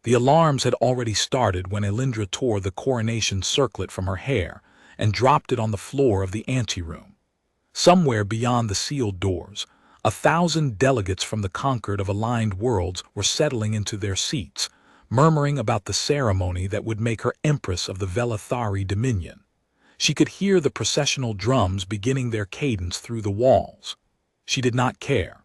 The alarms had already started when Elindra tore the Coronation circlet from her hair and dropped it on the floor of the anteroom. Somewhere beyond the sealed doors, 1,000 delegates from the conquered of aligned worlds were settling into their seats, murmuring about the ceremony that would make her Empress of the Velathari Dominion. She could hear the processional drums beginning their cadence through the walls. She did not care.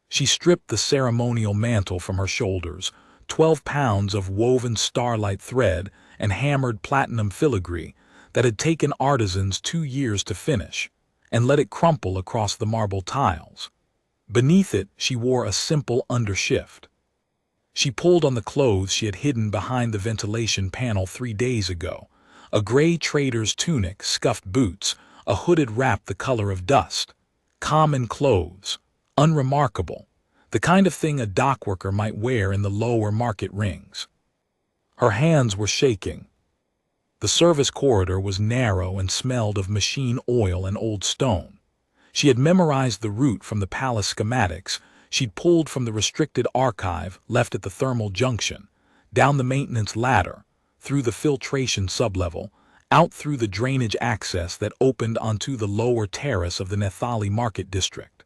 She stripped the ceremonial mantle from her shoulders, 12 pounds of woven starlight thread and hammered platinum filigree that had taken artisans 2 years to finish, and let it crumple across the marble tiles. Beneath it, she wore a simple undershift. She pulled on the clothes she had hidden behind the ventilation panel 3 days ago, a gray trader's tunic, scuffed boots, a hooded wrap the color of dust. Common clothes, unremarkable, the kind of thing a dockworker might wear in the lower market rings. Her hands were shaking. The service corridor was narrow and smelled of machine oil and old stone. She had memorized the route from the palace schematics she'd pulled from the restricted archive left at the thermal junction, down the maintenance ladder, through the filtration sublevel, out through the drainage access that opened onto the lower terrace of the Nethali Market District.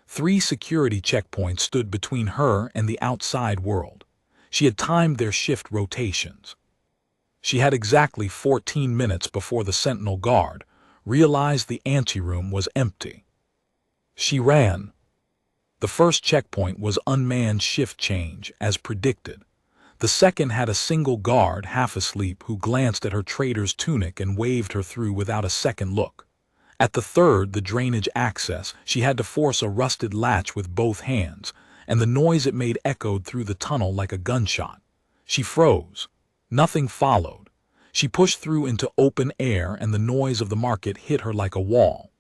3 security checkpoints stood between her and the outside world. She had timed their shift rotations. She had exactly 14 minutes before the sentinel guard realized the anteroom was empty. She ran. The first checkpoint was unmanned shift change, as predicted. The second had a single guard half asleep who glanced at her trader's tunic and waved her through without a second look. At the third, the drainage access, she had to force a rusted latch with both hands, and the noise it made echoed through the tunnel like a gunshot. She froze. Nothing followed. She pushed through into open air and the noise of the market hit her like a wall.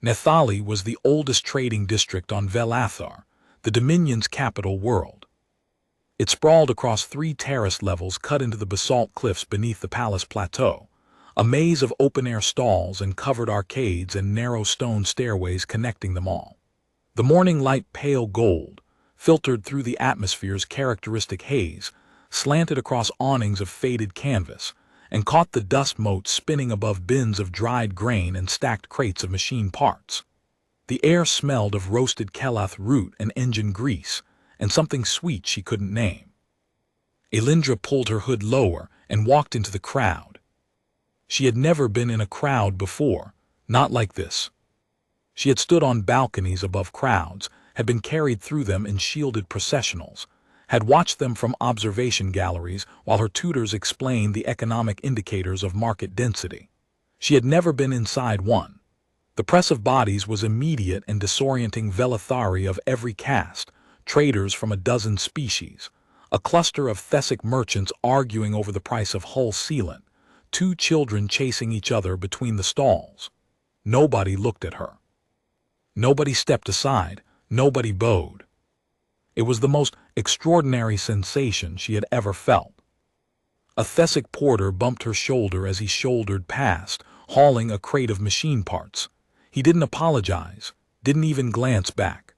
Nethali was the oldest trading district on Velathar, the Dominion's capital world. It sprawled across 3 terrace levels cut into the basalt cliffs beneath the palace plateau, a maze of open-air stalls and covered arcades and narrow stone stairways connecting them all. The morning light, pale gold, filtered through the atmosphere's characteristic haze, slanted across awnings of faded canvas, and caught the dust motes spinning above bins of dried grain and stacked crates of machine parts. The air smelled of roasted Kelath root and engine grease, and something sweet she couldn't name. Elindra pulled her hood lower and walked into the crowd. She had never been in a crowd before, not like this. She had stood on balconies above crowds, had been carried through them in shielded processionals, had watched them from observation galleries while her tutors explained the economic indicators of market density. She had never been inside one. The press of bodies was immediate and disorienting. Velathari of every caste, traders from a dozen species, a cluster of Thessic merchants arguing over the price of hull sealant, 2 children chasing each other between the stalls. Nobody looked at her. Nobody stepped aside, nobody bowed. It was the most extraordinary sensation she had ever felt. A Thessic porter bumped her shoulder as he shouldered past, hauling a crate of machine parts. He didn't apologize, didn't even glance back.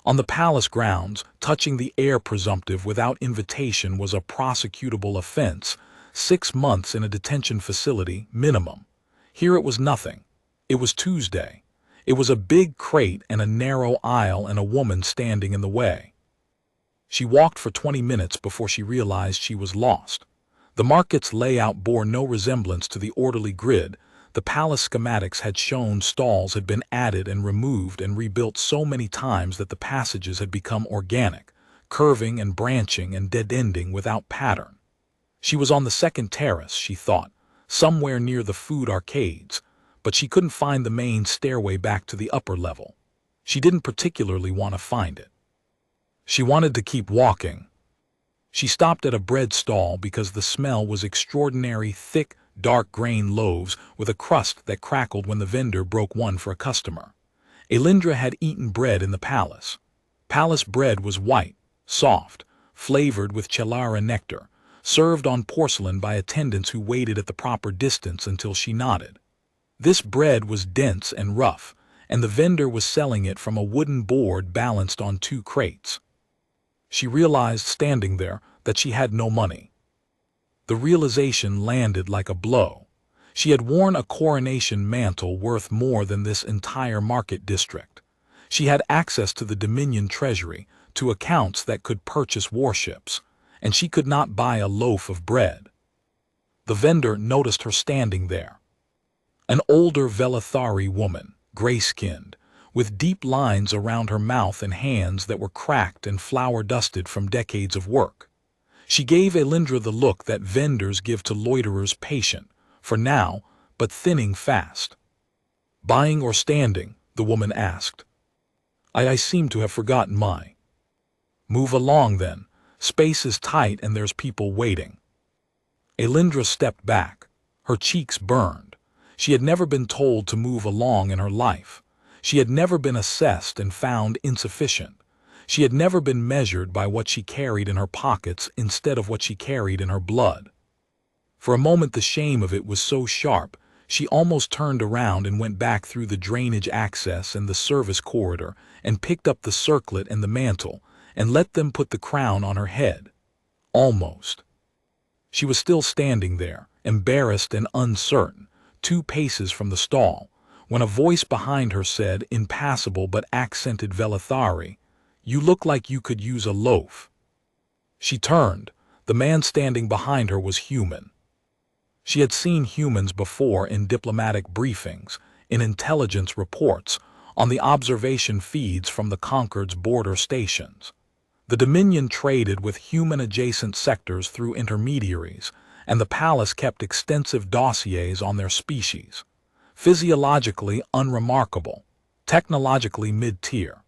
On the palace grounds, touching the heir presumptive without invitation was a prosecutable offense, 6 months in a detention facility, minimum. Here it was nothing. It was Tuesday. It was a big crate and a narrow aisle and a woman standing in the way. She walked for 20 minutes before she realized she was lost. The market's layout bore no resemblance to the orderly grid. The palace schematics had shown stalls had been added and removed and rebuilt so many times that the passages had become organic, curving and branching and dead-ending without pattern. She was on the second terrace, she thought, somewhere near the food arcades, but she couldn't find the main stairway back to the upper level. She didn't particularly want to find it. She wanted to keep walking. She stopped at a bread stall because the smell was extraordinary, thick, dark grain loaves with a crust that crackled when the vendor broke one for a customer. Elindra had eaten bread in the palace. Palace bread was white, soft, flavored with chelara nectar, served on porcelain by attendants who waited at the proper distance until she nodded. This bread was dense and rough, and the vendor was selling it from a wooden board balanced on 2 crates. She realized standing there that she had no money. The realization landed like a blow. She had worn a Coronation mantle worth more than this entire market district. She had access to the Dominion treasury, to accounts that could purchase warships, and she could not buy a loaf of bread. The vendor noticed her standing there. An older Velithari woman, gray-skinned, with deep lines around her mouth and hands that were cracked and flour-dusted from decades of work. She gave Elindra the look that vendors give to loiterers, patient, for now, but thinning fast. "Buying or standing?" the woman asked. I seem to have forgotten my." "Move along then. Space is tight and there's people waiting." Elindra stepped back. Her cheeks burned. She had never been told to move along in her life. She had never been assessed and found insufficient. She had never been measured by what she carried in her pockets instead of what she carried in her blood. For a moment the shame of it was so sharp, she almost turned around and went back through the drainage access and the service corridor and picked up the circlet and the mantle and let them put the crown on her head. Almost. She was still standing there, embarrassed and uncertain, 2 paces from the stall, when a voice behind her said, in passable but accented Velithari, "You look like you could use a loaf." She turned. The man standing behind her was human. She had seen humans before in diplomatic briefings, in intelligence reports, on the observation feeds from the Concord's border stations. The Dominion traded with human-adjacent sectors through intermediaries, and the palace kept extensive dossiers on their species. Physiologically unremarkable, technologically mid-tier.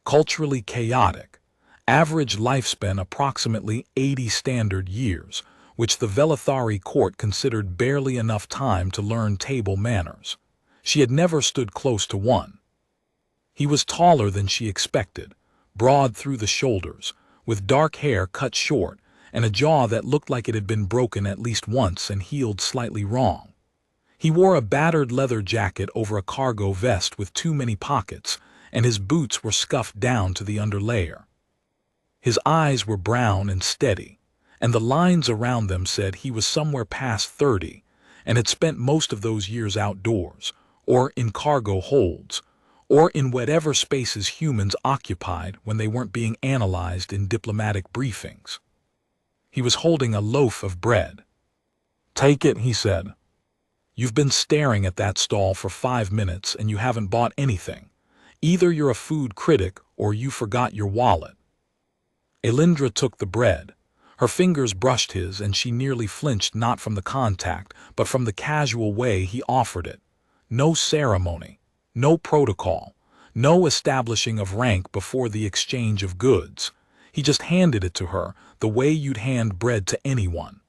Culturally chaotic, average lifespan approximately 80 standard years, which the Velithari court considered barely enough time to learn table manners. She had never stood close to one. He was taller than she expected, broad through the shoulders, with dark hair cut short, and a jaw that looked like it had been broken at least once and healed slightly wrong. He wore a battered leather jacket over a cargo vest with too many pockets, and his boots were scuffed down to the underlayer. His eyes were brown and steady, and the lines around them said he was somewhere past 30 and had spent most of those years outdoors, or in cargo holds, or in whatever spaces humans occupied when they weren't being analyzed in diplomatic briefings. He was holding a loaf of bread. "Take it," he said. "You've been staring at that stall for 5 minutes and you haven't bought anything. Either you're a food critic or you forgot your wallet." Elindra took the bread. Her fingers brushed his and she nearly flinched, not from the contact, but from the casual way he offered it. No ceremony, no protocol, no establishing of rank before the exchange of goods. He just handed it to her the way you'd hand bread to anyone.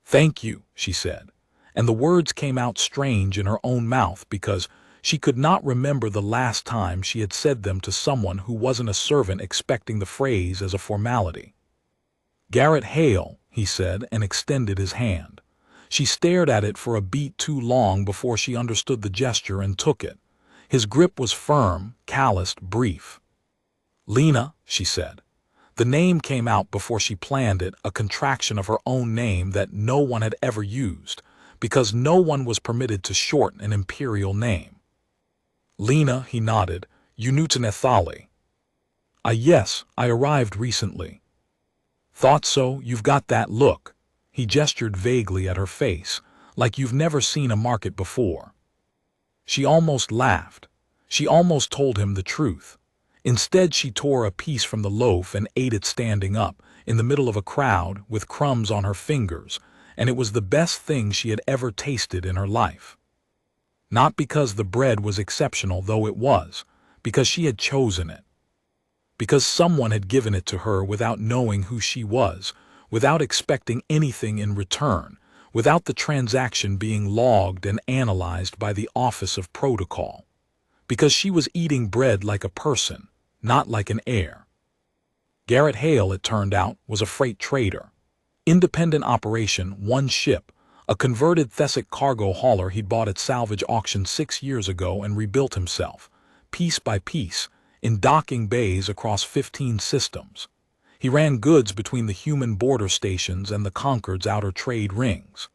"Thank you," she said, and the words came out strange in her own mouth because she could not remember the last time she had said them to someone who wasn't a servant expecting the phrase as a formality. "Garrett Hale," he said, and extended his hand. She stared at it for a beat too long before she understood the gesture and took it. His grip was firm, calloused, brief. "Lena," she said. The name came out before she planned it, a contraction of her own name that no one had ever used, because no one was permitted to shorten an imperial name. "Lena," he nodded, "you new to Nethali?" Yes, I arrived recently." "Thought so, you've got that look." He gestured vaguely at her face, like you've never seen a market before. She almost laughed. She almost told him the truth. Instead, she tore a piece from the loaf and ate it standing up, in the middle of a crowd, with crumbs on her fingers, and it was the best thing she had ever tasted in her life. Not because the bread was exceptional, though it was, because she had chosen it. Because someone had given it to her without knowing who she was, without expecting anything in return, without the transaction being logged and analyzed by the Office of Protocol. Because she was eating bread like a person, not like an heir. Garrett Hale, it turned out, was a freight trader. Independent operation, one ship, a converted Thessic cargo hauler he'd bought at salvage auction 6 years ago and rebuilt himself, piece by piece, in docking bays across 15 systems. He ran goods between the human border stations and the Concord's outer trade rings.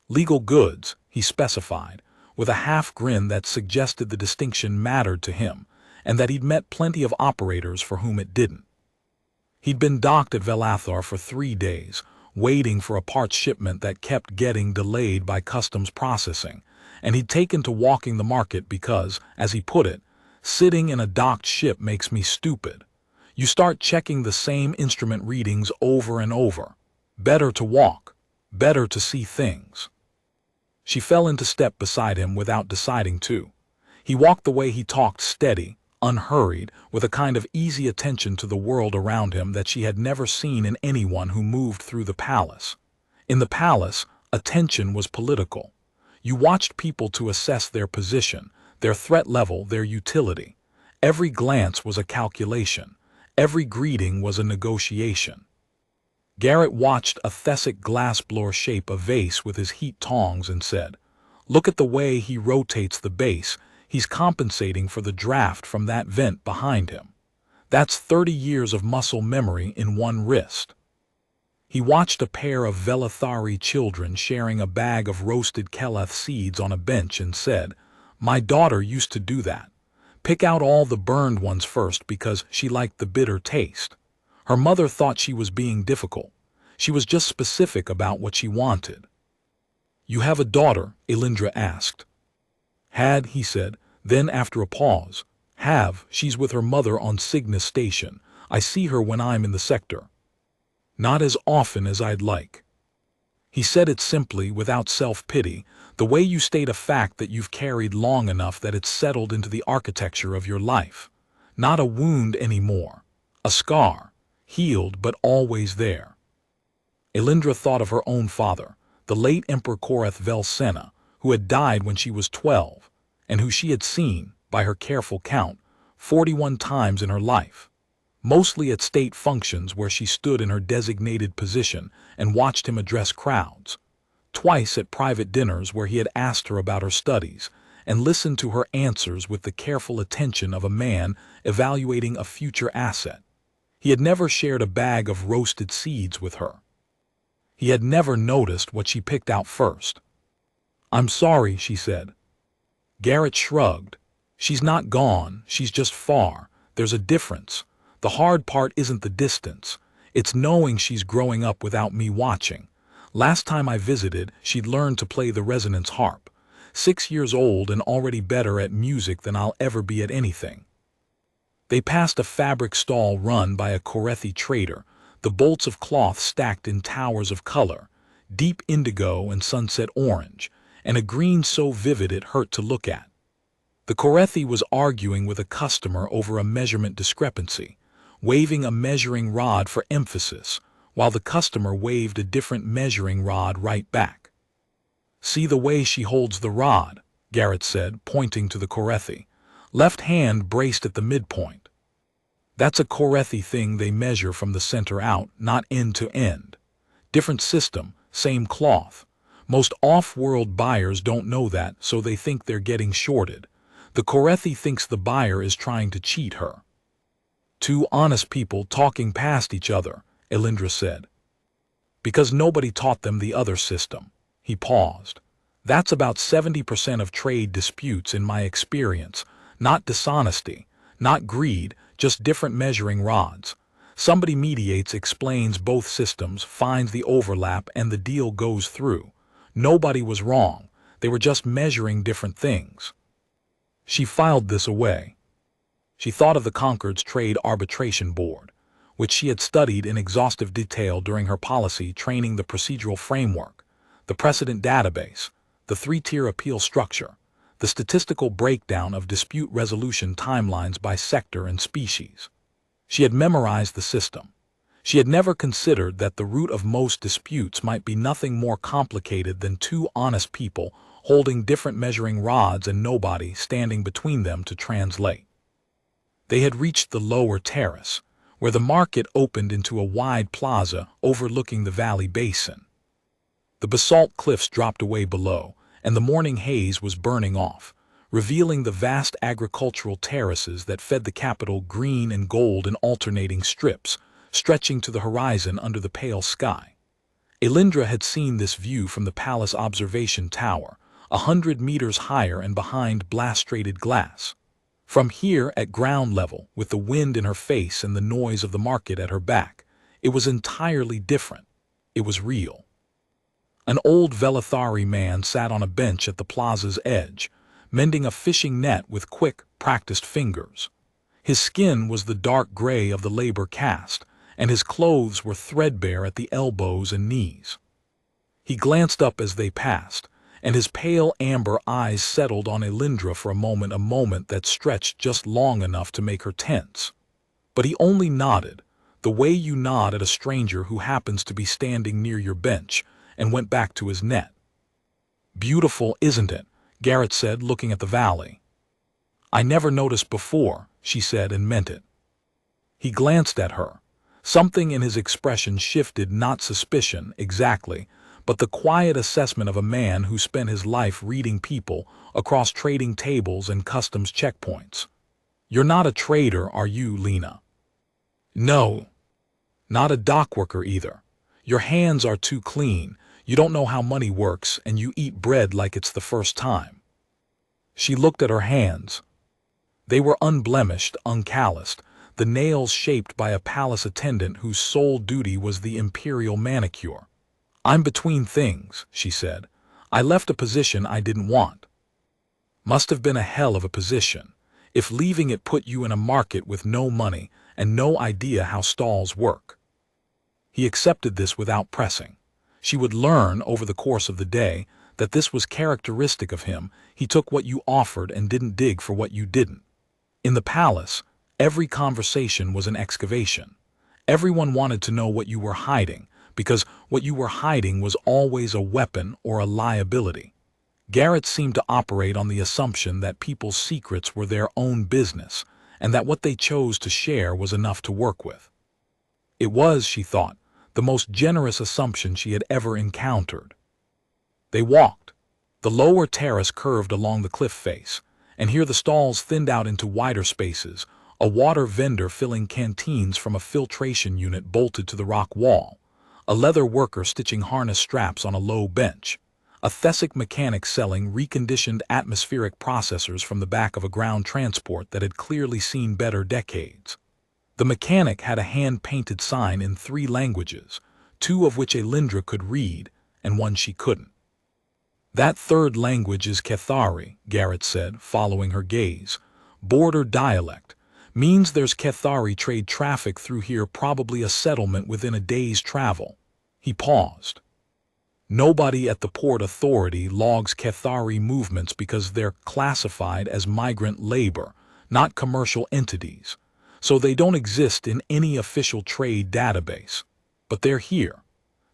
Legal goods, he specified, with a half-grin that suggested the distinction mattered to him, and that he'd met plenty of operators for whom it didn't. He'd been docked at Velathar for 3 days, waiting for a parts shipment that kept getting delayed by customs processing, and he'd taken to walking the market because, as he put it, sitting in a docked ship makes me stupid. You start checking the same instrument readings over and over. Better to walk. Better to see things. She fell into step beside him without deciding to. He walked the way he talked, steady, unhurried, with a kind of easy attention to the world around him that she had never seen in anyone who moved through the palace. In the palace, attention was political. You watched people to assess their position, their threat level, their utility. Every glance was a calculation. Every greeting was a negotiation. Garrett watched a Thessic glassblower shape a vase with his heat tongs and said, "Look at the way he rotates the base. He's compensating for the draft from that vent behind him. That's 30 years of muscle memory in one wrist." He watched a pair of Velathari children sharing a bag of roasted Keleth seeds on a bench and said, "My daughter used to do that. Pick out all the burned ones first because she liked the bitter taste. Her mother thought she was being difficult. She was just specific about what she wanted." "You have a daughter?" Elindra asked. "Had," he said. Then, after a pause, "Have, she's with her mother on Cygnus Station. I see her when I'm in the sector. Not as often as I'd like." He said it simply, without self-pity, the way you state a fact that you've carried long enough that it's settled into the architecture of your life. Not a wound anymore. A scar. Healed, but always there. Elindra thought of her own father, the late Emperor Koreth Vel-Sena, who had died when she was 12, and who she had seen, by her careful count, 41 times in her life. Mostly at state functions where she stood in her designated position and watched him address crowds. Twice at private dinners where he had asked her about her studies and listened to her answers with the careful attention of a man evaluating a future asset. He had never shared a bag of roasted seeds with her. He had never noticed what she picked out first. "I'm sorry," she said. Garrett shrugged. "She's not gone, she's just far. There's a difference. The hard part isn't the distance. It's knowing she's growing up without me watching. Last time I visited, she'd learned to play the resonance harp. 6 years old and already better at music than I'll ever be at anything." They passed a fabric stall run by a Korethi trader, the bolts of cloth stacked in towers of color, deep indigo and sunset orange, and a green so vivid it hurt to look at. The Korethi was arguing with a customer over a measurement discrepancy, waving a measuring rod for emphasis, while the customer waved a different measuring rod right back. "See the way she holds the rod," Garrett said, pointing to the Korethi. "Left hand braced at the midpoint. That's a Korethi thing they measure from the center out, not end to end. Different system, same cloth. Most off-world buyers don't know that, so they think they're getting shorted. The Korethi thinks the buyer is trying to cheat her." "Two honest people talking past each other," Elindra said. "Because nobody taught them the other system." He paused. "That's about 70% of trade disputes in my experience. Not dishonesty, not greed, just different measuring rods. Somebody mediates, explains both systems, finds the overlap, and the deal goes through. Nobody was wrong. They were just measuring different things." She filed this away. She thought of the Concord's Trade Arbitration Board, which she had studied in exhaustive detail during her policy training, the procedural framework, the precedent database, the 3-tier appeal structure, the statistical breakdown of dispute resolution timelines by sector and species. She had memorized the system. She had never considered that the root of most disputes might be nothing more complicated than two honest people holding different measuring rods and nobody standing between them to translate. They had reached the lower terrace, where the market opened into a wide plaza overlooking the valley basin. The basalt cliffs dropped away below, and the morning haze was burning off, revealing the vast agricultural terraces that fed the capital, green and gold in alternating strips, stretching to the horizon under the pale sky. Elindra had seen this view from the palace observation tower, 100 meters higher and behind blast-rated glass. From here, at ground level, with the wind in her face and the noise of the market at her back, it was entirely different. It was real. An old Velithari man sat on a bench at the plaza's edge, mending a fishing net with quick, practiced fingers. His skin was the dark gray of the labor caste, and his clothes were threadbare at the elbows and knees. He glanced up as they passed, and his pale amber eyes settled on Elindra for a moment that stretched just long enough to make her tense. But he only nodded, the way you nod at a stranger who happens to be standing near your bench, and went back to his net. "Beautiful, isn't it?" Garrett said, looking at the valley. "I never noticed before," she said, and meant it. He glanced at her. Something in his expression shifted, not suspicion, exactly, but the quiet assessment of a man who spent his life reading people across trading tables and customs checkpoints. "You're not a trader, are you, Lena?" "No. Not a dockworker either. Your hands are too clean, you don't know how money works, and you eat bread like it's the first time." She looked at her hands. They were unblemished, uncalloused, the nails shaped by a palace attendant whose sole duty was the imperial manicure. "I'm between things," she said. "I left a position I didn't want." "Must have been a hell of a position, if leaving it put you in a market with no money and no idea how stalls work." He accepted this without pressing. She would learn, over the course of the day, that this was characteristic of him. He took what you offered and didn't dig for what you didn't. In the palace, every conversation was an excavation. Everyone wanted to know what you were hiding, because what you were hiding was always a weapon or a liability. Garrett seemed to operate on the assumption that people's secrets were their own business, and that what they chose to share was enough to work with. It was, she thought, the most generous assumption she had ever encountered. They walked. The lower terrace curved along the cliff face, and here the stalls thinned out into wider spaces, a water vendor filling canteens from a filtration unit bolted to the rock wall, a leather worker stitching harness straps on a low bench, a Thesic mechanic selling reconditioned atmospheric processors from the back of a ground transport that had clearly seen better decades. The mechanic had a hand-painted sign in 3 languages, 2 of which Elindra could read, and 1 she couldn't. "That 3rd language is Kethari," Garrett said, following her gaze. "Border dialect. Means there's Kethari trade traffic through here, probably a settlement within a day's travel." He paused. "Nobody at the Port Authority logs Kethari movements because they're classified as migrant labor, not commercial entities. So they don't exist in any official trade database. But they're here.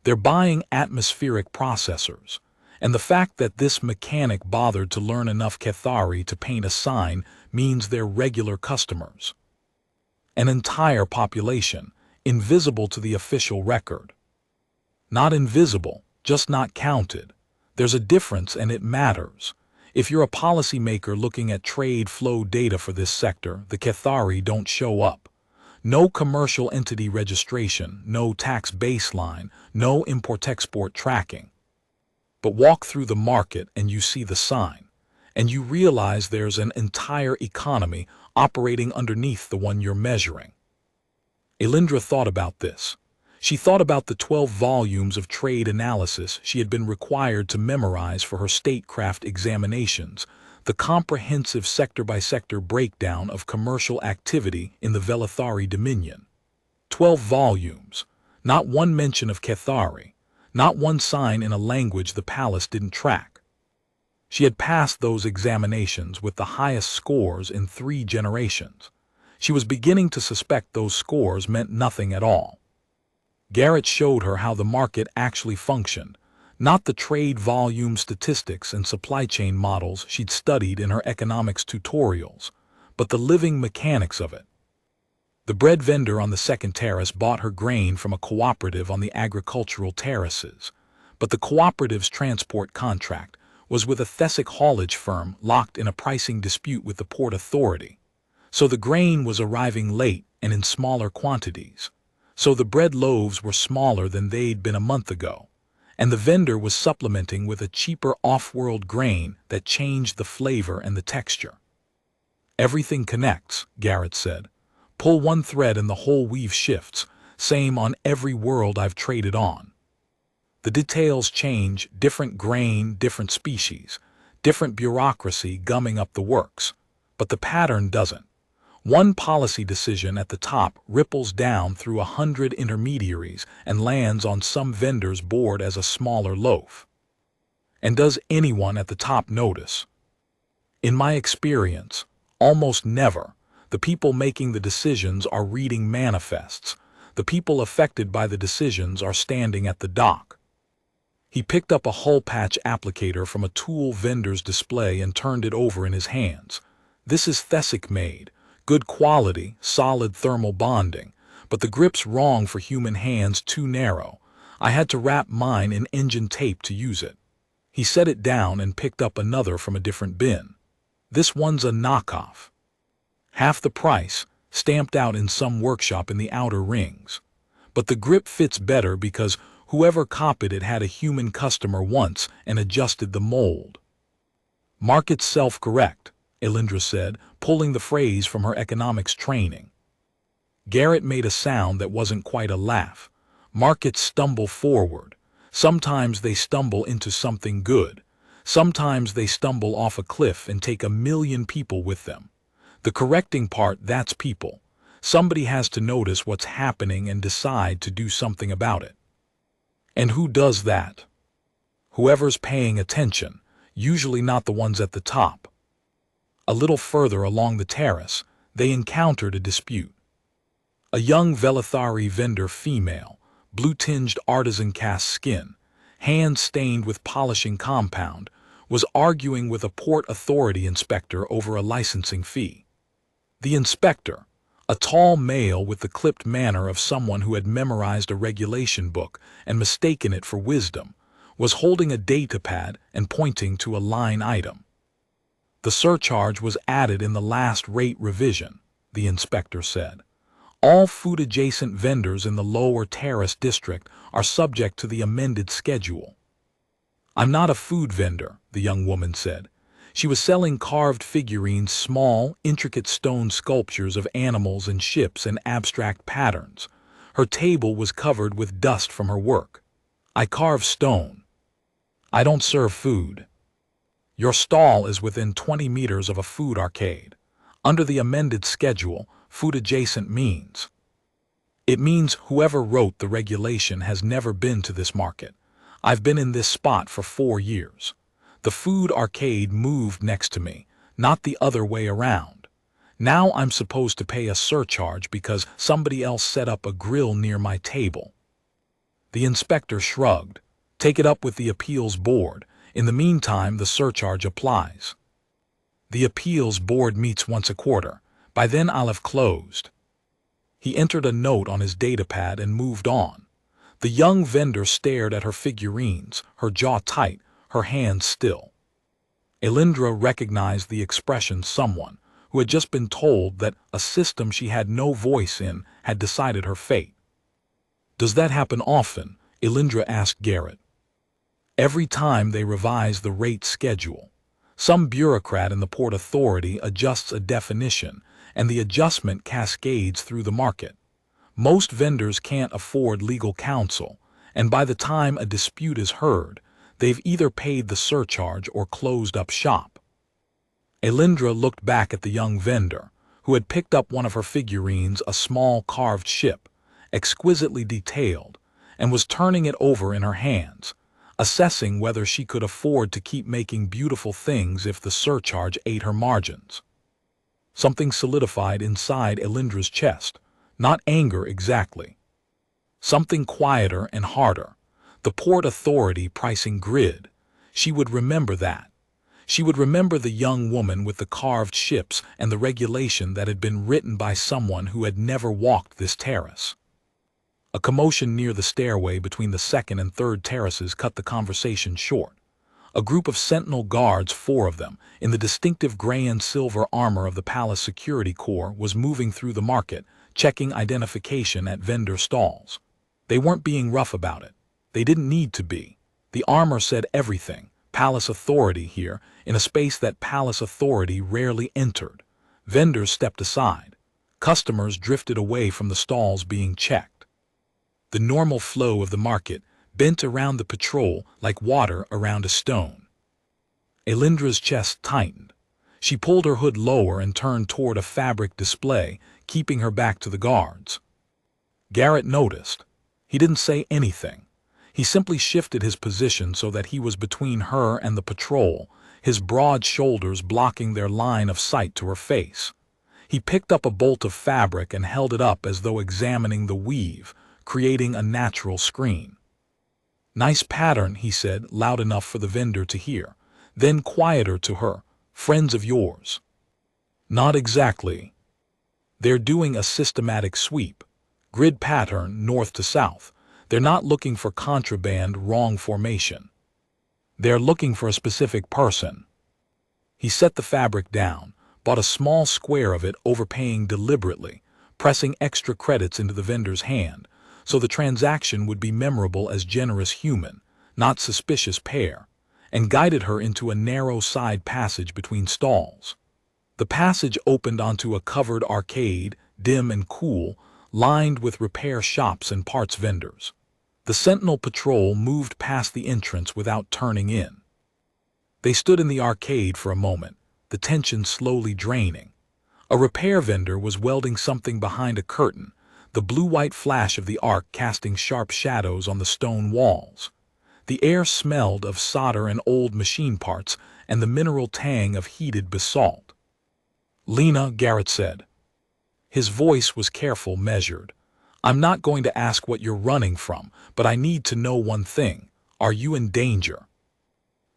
They're buying atmospheric processors. And the fact that this mechanic bothered to learn enough Kethari to paint a sign means they're regular customers. An entire population, invisible to the official record. Not invisible, just not counted. There's a difference, and it matters. If you're a policymaker looking at trade flow data for this sector, the Kethari don't show up. No commercial entity registration, no tax baseline, no import-export tracking. But walk through the market and you see the sign, and you realize there's an entire economy operating underneath the one you're measuring. Elindra thought about this. She thought about the 12 volumes of trade analysis she had been required to memorize for her statecraft examinations, the comprehensive sector-by-sector breakdown of commercial activity in the Velithari Dominion. 12 volumes, not one mention of Kethari, not one sign in a language the palace didn't track. She had passed those examinations with the highest scores in 3 generations. She was beginning to suspect those scores meant nothing at all. Garrett showed her how the market actually functioned, not the trade volume statistics and supply chain models she'd studied in her economics tutorials, but the living mechanics of it. The bread vendor on the 2nd terrace bought her grain from a cooperative on the agricultural terraces, but the cooperative's transport contract was with a Thesic haulage firm locked in a pricing dispute with the Port Authority. So the grain was arriving late and in smaller quantities. So the bread loaves were smaller than they'd been a month ago, and the vendor was supplementing with a cheaper off-world grain that changed the flavor and the texture. Everything connects, Garrett said. Pull one thread and the whole weave shifts, same on every world I've traded on. The details change, different grain, different species, different bureaucracy gumming up the works, but the pattern doesn't. One policy decision at the top ripples down through 100 intermediaries and lands on some vendor's board as a smaller loaf. And does anyone at the top notice? In my experience, almost never. The people making the decisions are reading manifests. The people affected by the decisions are standing at the dock. He picked up a hull patch applicator from a tool vendor's display and turned it over in his hands. This is Thesic made, good quality, solid thermal bonding, but the grip's wrong for human hands, too narrow. I had to wrap mine in engine tape to use it. He set it down and picked up another from a different bin. This one's a knockoff. Half the price, stamped out in some workshop in the outer rings. But the grip fits better because whoever copied it had a human customer once and adjusted the mold. Markets self-correct, Elindra said, pulling the phrase from her economics training. Garrett made a sound that wasn't quite a laugh. Markets stumble forward. Sometimes they stumble into something good. Sometimes they stumble off a cliff and take 1,000,000 people with them. The correcting part, that's people. Somebody has to notice what's happening and decide to do something about it. And who does that? Whoever's paying attention, usually not the ones at the top. A little further along the terrace, they encountered a dispute. A young Velithari vendor female, blue-tinged artisan cast skin, hands stained with polishing compound, was arguing with a port authority inspector over a licensing fee. The inspector, a tall male with the clipped manner of someone who had memorized a regulation book and mistaken it for wisdom, was holding a datapad and pointing to a line item. The surcharge was added in the last rate revision, the inspector said. All food-adjacent vendors in the lower terrace district are subject to the amended schedule. I'm not a food vendor, the young woman said. She was selling carved figurines, small, intricate stone sculptures of animals and ships and abstract patterns. Her table was covered with dust from her work. I carve stone. I don't serve food. Your stall is within 20 meters of a food arcade. Under the amended schedule, food adjacent means. It means whoever wrote the regulation has never been to this market. I've been in this spot for 4 years. The food arcade moved next to me, not the other way around. Now I'm supposed to pay a surcharge because somebody else set up a grill near my table. The inspector shrugged. Take it up with the appeals board. In the meantime, the surcharge applies. The appeals board meets once a quarter. By then I'll have closed. He entered a note on his datapad and moved on. The young vendor stared at her figurines, her jaw tight, her hands still. Elindra recognized the expression someone who had just been told that a system she had no voice in had decided her fate. Does that happen often? Elindra asked Garrett. Every time they revise the rate schedule. Some bureaucrat in the Port Authority adjusts a definition, and the adjustment cascades through the market. Most vendors can't afford legal counsel, and by the time a dispute is heard, they've either paid the surcharge or closed up shop. Elindra looked back at the young vendor, who had picked up one of her figurines, a small carved ship, exquisitely detailed, and was turning it over in her hands, assessing whether she could afford to keep making beautiful things if the surcharge ate her margins. Something solidified inside Elindra's chest, not anger exactly. Something quieter and harder. The Port Authority pricing grid. She would remember that. She would remember the young woman with the carved ships and the regulation that had been written by someone who had never walked this terrace. A commotion near the stairway between the second and third terraces cut the conversation short. A group of sentinel guards, 4 of them, in the distinctive gray and silver armor of the Palace Security Corps, was moving through the market, checking identification at vendor stalls. They weren't being rough about it. They didn't need to be. The armor said everything. Palace authority here, in a space that palace authority rarely entered. Vendors stepped aside. Customers drifted away from the stalls being checked. The normal flow of the market bent around the patrol like water around a stone. Elindra's chest tightened. She pulled her hood lower and turned toward a fabric display, keeping her back to the guards. Garrett noticed. He didn't say anything. He simply shifted his position so that he was between her and the patrol, his broad shoulders blocking their line of sight to her face. He picked up a bolt of fabric and held it up as though examining the weave, creating a natural screen. "Nice pattern," he said, loud enough for the vendor to hear. Then quieter to her, "Friends of yours?" "Not exactly. They're doing a systematic sweep. Grid pattern, north to south. They're not looking for contraband, wrong formation. They're looking for a specific person." He set the fabric down, bought a small square of it, overpaying deliberately, pressing extra credits into the vendor's hand, so the transaction would be memorable as generous human, not suspicious pair, and guided her into a narrow side passage between stalls. The passage opened onto a covered arcade, dim and cool, lined with repair shops and parts vendors. The Sentinel patrol moved past the entrance without turning in. They stood in the arcade for a moment, the tension slowly draining. A repair vendor was welding something behind a curtain, the blue-white flash of the arc casting sharp shadows on the stone walls. The air smelled of solder and old machine parts and the mineral tang of heated basalt. "Lena," Garrett said. His voice was careful, measured. "I'm not going to ask what you're running from, but I need to know one thing. Are you in danger?"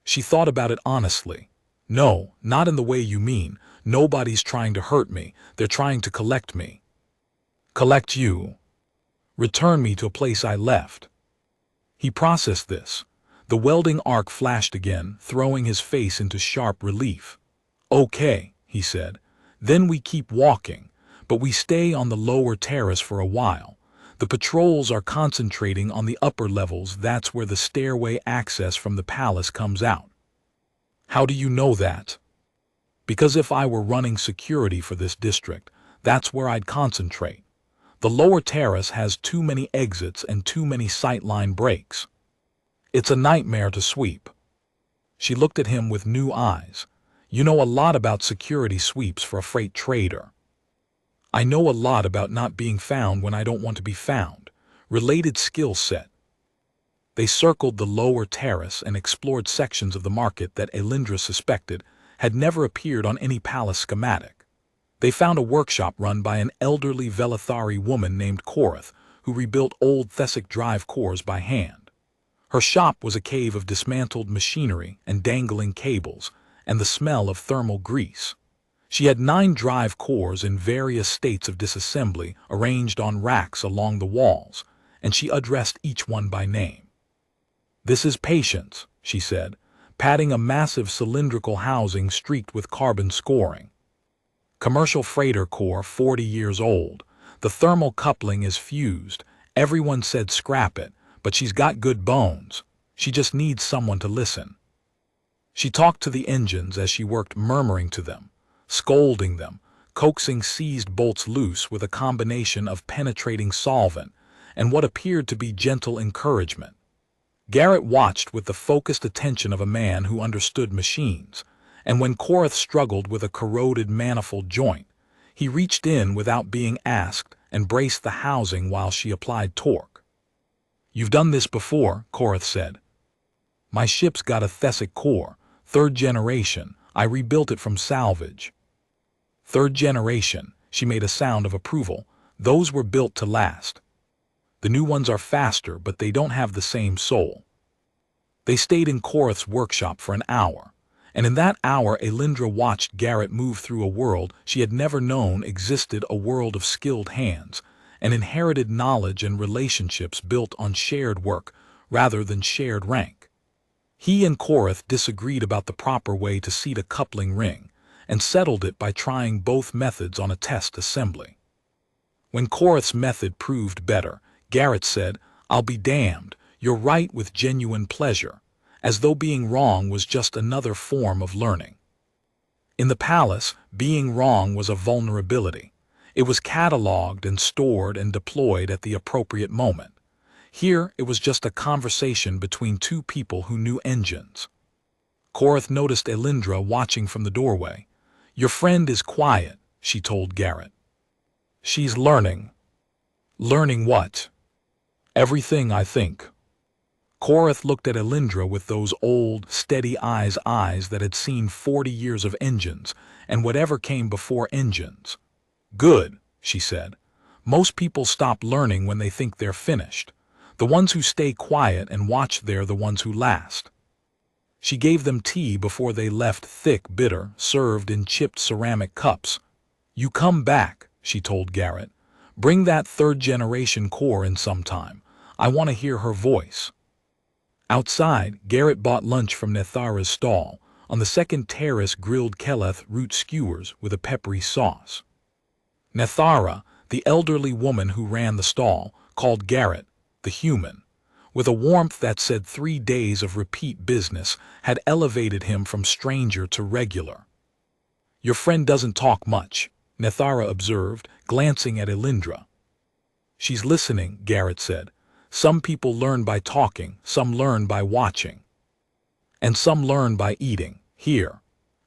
She thought about it honestly. "No, not in the way you mean. Nobody's trying to hurt me. They're trying to collect me." "Collect you?" "Return me to a place I left." He processed this. The welding arc flashed again, throwing his face into sharp relief. "Okay," he said. "Then we keep walking, but we stay on the lower terrace for a while. The patrols are concentrating on the upper levels. That's where the stairway access from the palace comes out." "How do you know that?" "Because if I were running security for this district, that's where I'd concentrate. The lower terrace has too many exits and too many sightline breaks. It's a nightmare to sweep." She looked at him with new eyes. "You know a lot about security sweeps for a freight trader." "I know a lot about not being found when I don't want to be found. Related skill set." They circled the lower terrace and explored sections of the market that Elindra suspected had never appeared on any palace schematic. They found a workshop run by an elderly Velithari woman named Korath, who rebuilt old Thessic drive cores by hand. Her shop was a cave of dismantled machinery and dangling cables, and the smell of thermal grease. She had 9 drive cores in various states of disassembly arranged on racks along the walls, and she addressed each one by name. "This is Patience," she said, patting a massive cylindrical housing streaked with carbon scoring. "Commercial freighter core, 40 years old. The thermal coupling is fused. Everyone said scrap it, but she's got good bones. She just needs someone to listen." She talked to the engines as she worked, murmuring to them, scolding them, coaxing seized bolts loose with a combination of penetrating solvent and what appeared to be gentle encouragement. Garrett watched with the focused attention of a man who understood machines, and when Korath struggled with a corroded manifold joint, he reached in without being asked and braced the housing while she applied torque. "You've done this before," Korath said. "My ship's got a Thessic core, 3rd generation. I rebuilt it from salvage." "3rd generation," she made a sound of approval. "Those were built to last. The new ones are faster, but they don't have the same soul." They stayed in Korath's workshop for an hour, and in that hour Elindra watched Garrett move through a world she had never known existed, a world of skilled hands, and inherited knowledge and relationships built on shared work rather than shared rank. He and Korath disagreed about the proper way to seat a coupling ring, and settled it by trying both methods on a test assembly. When Korath's method proved better, Garrett said, "I'll be damned, you're right with genuine pleasure," as though being wrong was just another form of learning. In the palace, being wrong was a vulnerability. It was catalogued and stored and deployed at the appropriate moment. Here, it was just a conversation between two people who knew engines. Korath noticed Elindra watching from the doorway. "Your friend is quiet," she told Garrett. "She's learning." "Learning what?" "Everything, I think." Korath looked at Elindra with those old, steady eyes that had seen 40 years of engines, and whatever came before engines. "Good," she said. "Most people stop learning when they think they're finished. The ones who stay quiet and watch, they're the ones who last." She gave them tea before they left, thick, bitter, served in chipped ceramic cups. "You come back," she told Garrett. "Bring that third-generation core in sometime. I want to hear her voice." Outside, Garrett bought lunch from Nethara's stall. On the second terrace, grilled keleth root skewers with a peppery sauce. Nethara, the elderly woman who ran the stall, called Garrett the human. With a warmth that said 3 days of repeat business had elevated him from stranger to regular. "Your friend doesn't talk much," Nethara observed, glancing at Elindra. "She's listening," Garrett said. "Some people learn by talking, some learn by watching. And some learn by eating. Here."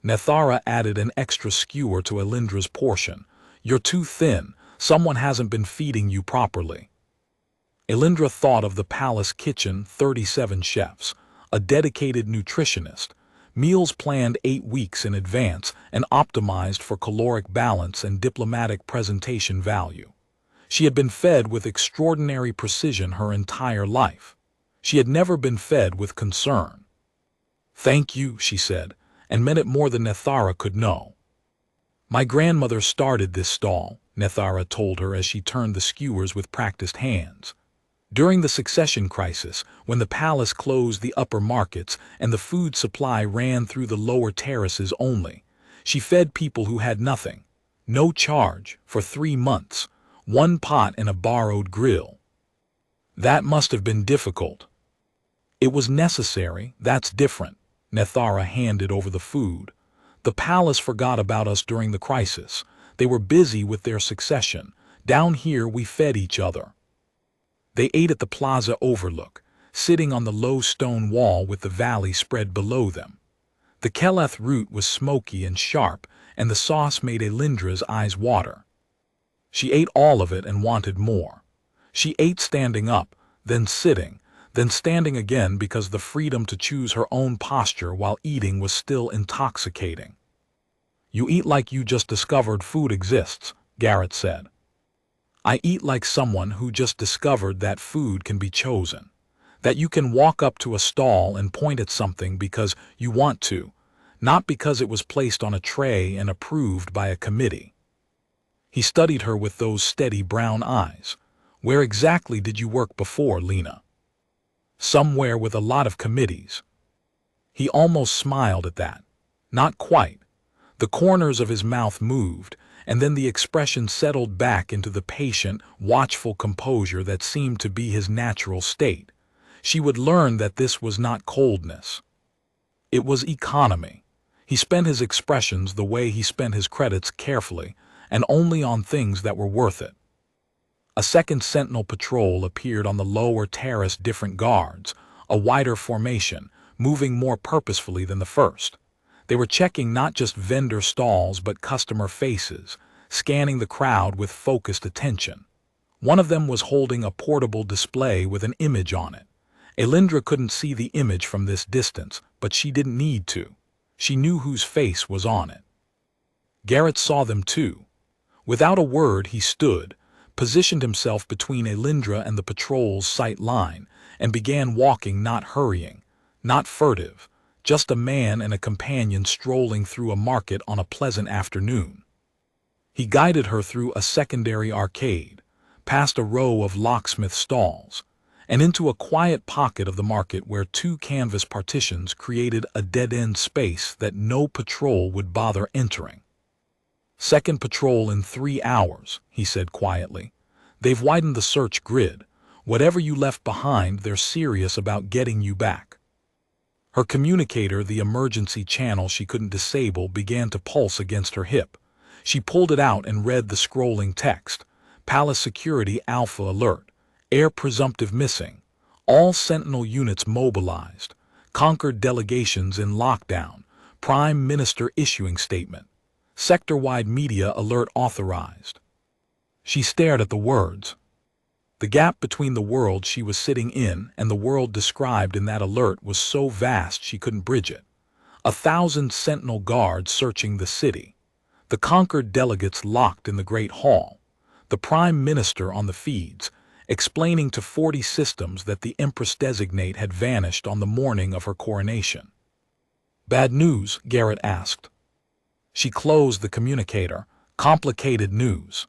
Nethara added an extra skewer to Elindra's portion. "You're too thin. Someone hasn't been feeding you properly." Elindra thought of the palace kitchen, 37 chefs, a dedicated nutritionist, meals planned 8 weeks in advance and optimized for caloric balance and diplomatic presentation value. She had been fed with extraordinary precision her entire life. She had never been fed with concern. "Thank you," she said, and meant it more than Nethara could know. "My grandmother started this stall," Nethara told her as she turned the skewers with practiced hands. "During the succession crisis, when the palace closed the upper markets and the food supply ran through the lower terraces only, she fed people who had nothing, no charge, for 3 months, 1 pot and a borrowed grill. That must have been difficult." "It was necessary, that's different." Nethara handed over the food. "The palace forgot about us during the crisis. They were busy with their succession. Down here we fed each other." They ate at the plaza overlook, sitting on the low stone wall with the valley spread below them. The keleth root was smoky and sharp, and the sauce made Elindra's eyes water. She ate all of it and wanted more. She ate standing up, then sitting, then standing again because the freedom to choose her own posture while eating was still intoxicating. "You eat like you just discovered food exists," Garrett said. "I eat like someone who just discovered that food can be chosen. That you can walk up to a stall and point at something because you want to, not because it was placed on a tray and approved by a committee." He studied her with those steady brown eyes. "Where exactly did you work before, Lena?" "Somewhere with a lot of committees." He almost smiled at that. Not quite. The corners of his mouth moved, and then the expression settled back into the patient, watchful composure that seemed to be his natural state. She would learn that this was not coldness. It was economy. He spent his expressions the way he spent his credits, carefully, and only on things that were worth it. A second sentinel patrol appeared on the lower terrace, different guards, a wider formation, moving more purposefully than the first. They were checking not just vendor stalls but customer faces, scanning the crowd with focused attention. One of them was holding a portable display with an image on it. Elindra couldn't see the image from this distance, but she didn't need to. She knew whose face was on it. Garrett saw them too. Without a word he stood, positioned himself between Elindra and the patrol's sight line, and began walking, not hurrying, not furtive, just a man and a companion strolling through a market on a pleasant afternoon. He guided her through a secondary arcade, past a row of locksmith stalls, and into a quiet pocket of the market where 2 canvas partitions created a dead-end space that no patrol would bother entering. Second patrol in 3 hours, he said quietly. They've widened the search grid. Whatever you left behind, they're serious about getting you back. Her communicator, the emergency channel she couldn't disable, began to pulse against her hip. She pulled it out and read the scrolling text. Palace Security Alpha Alert. Heir presumptive missing. All Sentinel units mobilized. Conquered delegations in lockdown. Prime Minister issuing statement. Sector-wide media alert authorized. She stared at the words. The gap between the world she was sitting in and the world described in that alert was so vast she couldn't bridge it. 1,000 Sentinel guards searching the city. The conquered delegates locked in the Great Hall. The Prime Minister on the feeds, explaining to 40 systems that the Empress-designate had vanished on the morning of her coronation. Bad news? Garrett asked. She closed the communicator. Complicated news.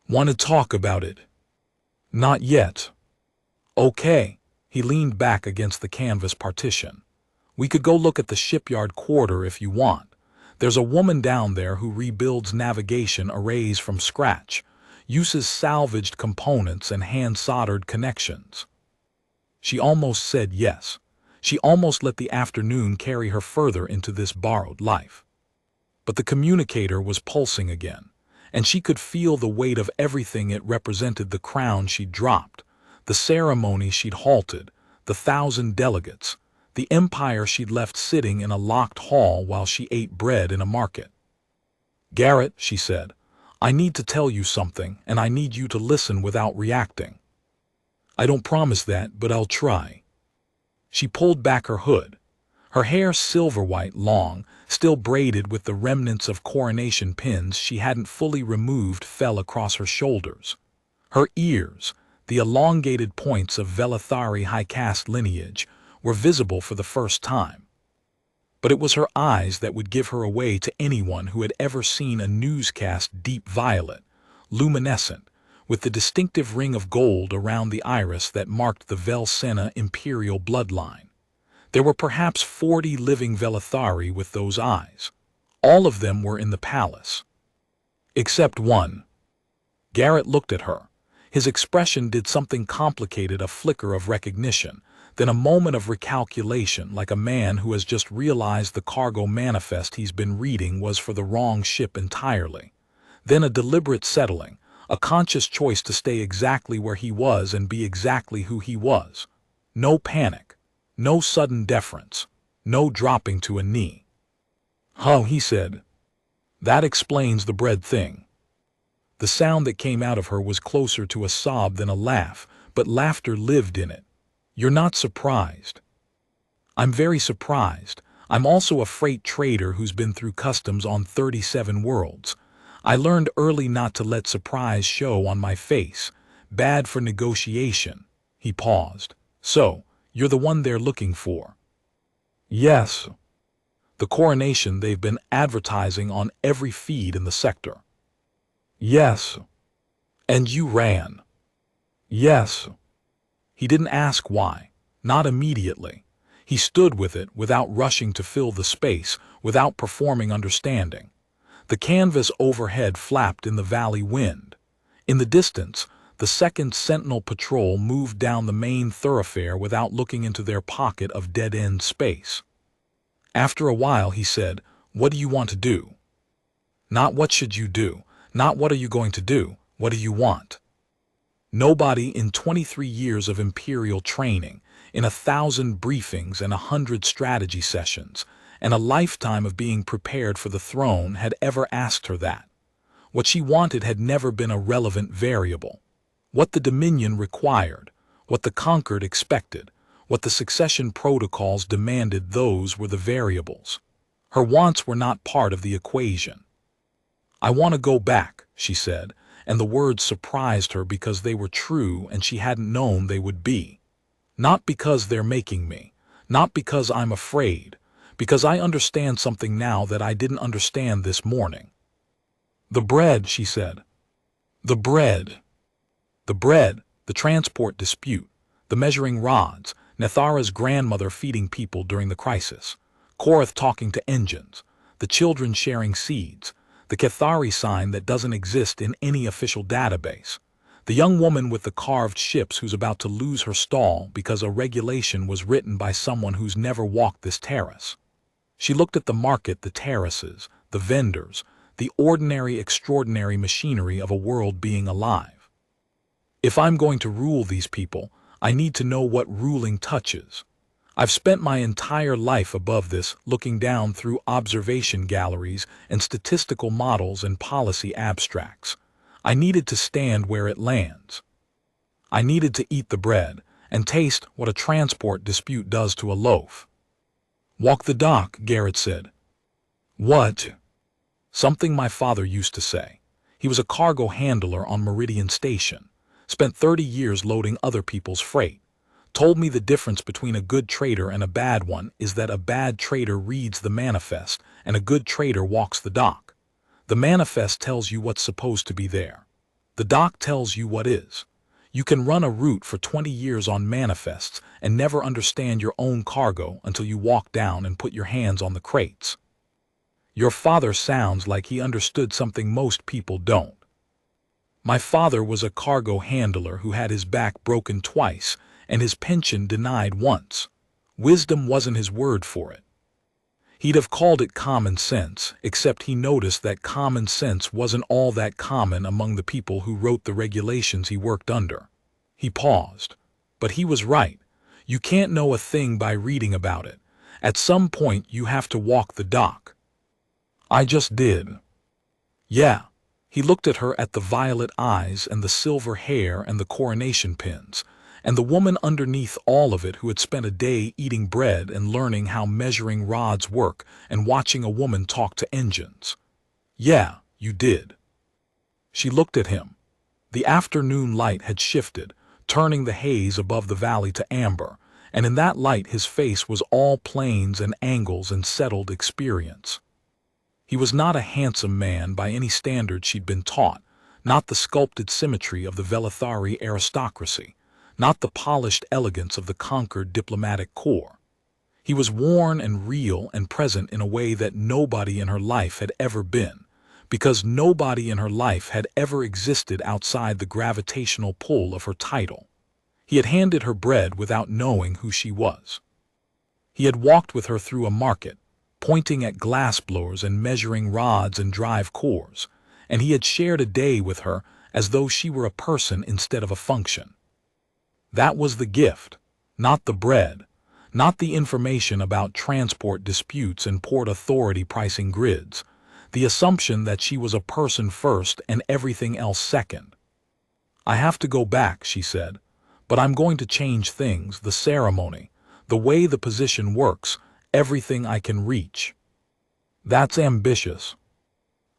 Want to talk about it? Not yet. Okay. He leaned back against the canvas partition. We could go look at the shipyard quarter if you want. There's a woman down there who rebuilds navigation arrays from scratch, uses salvaged components and hand-soldered connections. She almost said yes. She almost let the afternoon carry her further into this borrowed life. But the communicator was pulsing again, and she could feel the weight of everything it represented: the crown she'd dropped, the ceremony she'd halted, the 1,000 delegates, the empire she'd left sitting in a locked hall while she ate bread in a market. Garrett, she said, I need to tell you something, and I need you to listen without reacting. I don't promise that, but I'll try. She pulled back her hood. Her hair, silver-white, long, still braided with the remnants of coronation pins she hadn't fully removed, fell across her shoulders. Her ears, the elongated points of Velithari high-caste lineage, were visible for the first time. But it was her eyes that would give her away to anyone who had ever seen a newscast: deep violet, luminescent, with the distinctive ring of gold around the iris that marked the Vel-Sena imperial bloodline. There were perhaps 40 living Velithari with those eyes. All of them were in the palace. Except one. Garrett looked at her. His expression did something complicated: a flicker of recognition, then a moment of recalculation, like a man who has just realized the cargo manifest he's been reading was for the wrong ship entirely. Then a deliberate settling, a conscious choice to stay exactly where he was and be exactly who he was. No panic, no sudden deference, no dropping to a knee. "Oh," he said. "That explains the bread thing." The sound that came out of her was closer to a sob than a laugh, but laughter lived in it. "You're not surprised." "I'm very surprised. I'm also a freight trader who's been through customs on 37 worlds. I learned early not to let surprise show on my face. Bad for negotiation." He paused. "So, you're the one they're looking for?" "Yes." "The coronation they've been advertising on every feed in the sector?" "Yes." "And you ran?" "Yes." He didn't ask why. Not immediately. He stood with it without rushing to fill the space, without performing understanding. The canvas overhead flapped in the valley wind. In the distance, the second Sentinel patrol moved down the main thoroughfare without looking into their pocket of dead-end space. After a while he said, "What do you want to do?" Not what should you do, not what are you going to do, what do you want? Nobody in 23 years of imperial training, in 1,000 briefings and 100 strategy sessions, and a lifetime of being prepared for the throne had ever asked her that. What she wanted had never been a relevant variable. What the Dominion required, what the conquered expected, what the succession protocols demanded, those were the variables. Her wants were not part of the equation. "I want to go back," she said, and the words surprised her because they were true and she hadn't known they would be. "Not because they're making me, not because I'm afraid, because I understand something now that I didn't understand this morning." "The bread," she said. "The bread." The bread, the transport dispute, the measuring rods, Nethara's grandmother feeding people during the crisis, Korath talking to engines, the children sharing seeds, the the Cathari sign that doesn't exist in any official database. The young woman with the carved ships who's about to lose her stall because a regulation was written by someone who's never walked this terrace. She looked at the market, the terraces, the vendors, the ordinary, extraordinary machinery of a world being alive. If I'm going to rule these people, I need to know what ruling touches. I've spent my entire life above this, looking down through observation galleries and statistical models and policy abstracts. I needed to stand where it lands. I needed to eat the bread and taste what a transport dispute does to a loaf. Walk the dock, Garrett said. What? Something my father used to say. He was a cargo handler on Meridian Station, spent 30 years loading other people's freight. Told me the difference between a good trader and a bad one is that a bad trader reads the manifest and a good trader walks the dock. The manifest tells you what's supposed to be there. The dock tells you what is. You can run a route for 20 years on manifests and never understand your own cargo until you walk down and put your hands on the crates. Your father sounds like he understood something most people don't. My father was a cargo handler who had his back broken twice and his pension denied once. Wisdom wasn't his word for it. He'd have called it common sense, except he noticed that common sense wasn't all that common among the people who wrote the regulations he worked under. He paused. But he was right. You can't know a thing by reading about it. At some point you have to walk the dock. I just did. Yeah. He looked at her, at the violet eyes and the silver hair and the coronation pins, and the woman underneath all of it who had spent a day eating bread and learning how measuring rods work and watching a woman talk to engines. Yeah, you did. She looked at him. The afternoon light had shifted, turning the haze above the valley to amber, and in that light his face was all planes and angles and settled experience. He was not a handsome man by any standard she'd been taught, not the sculpted symmetry of the Velithari aristocracy, not the polished elegance of the conquered diplomatic corps. He was worn and real and present in a way that nobody in her life had ever been, because nobody in her life had ever existed outside the gravitational pull of her title. He had handed her bread without knowing who she was. He had walked with her through a market, pointing at glassblowers and measuring rods and drive cores, and he had shared a day with her as though she were a person instead of a function. That was the gift, not the bread, not the information about transport disputes and port authority pricing grids, the assumption that she was a person first and everything else second. I have to go back, she said, but I'm going to change things, the ceremony, the way the position works, everything I can reach. That's ambitious.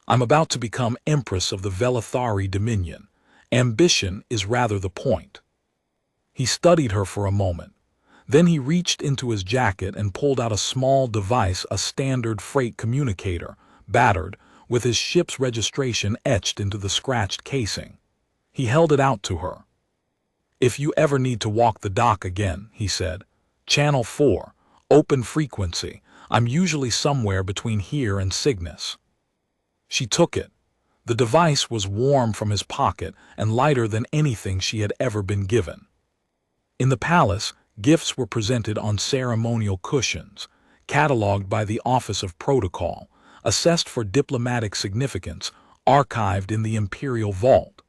I'm about to become Empress of the Velithari Dominion. Ambition is rather the point. He studied her for a moment. Then he reached into his jacket and pulled out a small device, a standard freight communicator, battered, with his ship's registration etched into the scratched casing. He held it out to her. If you ever need to walk the dock again, he said, Channel 4, open frequency. I'm usually somewhere between here and Cygnus. She took it. The device was warm from his pocket and lighter than anything she had ever been given. In the palace, gifts were presented on ceremonial cushions, catalogued by the Office of Protocol, assessed for diplomatic significance, archived in the imperial vault.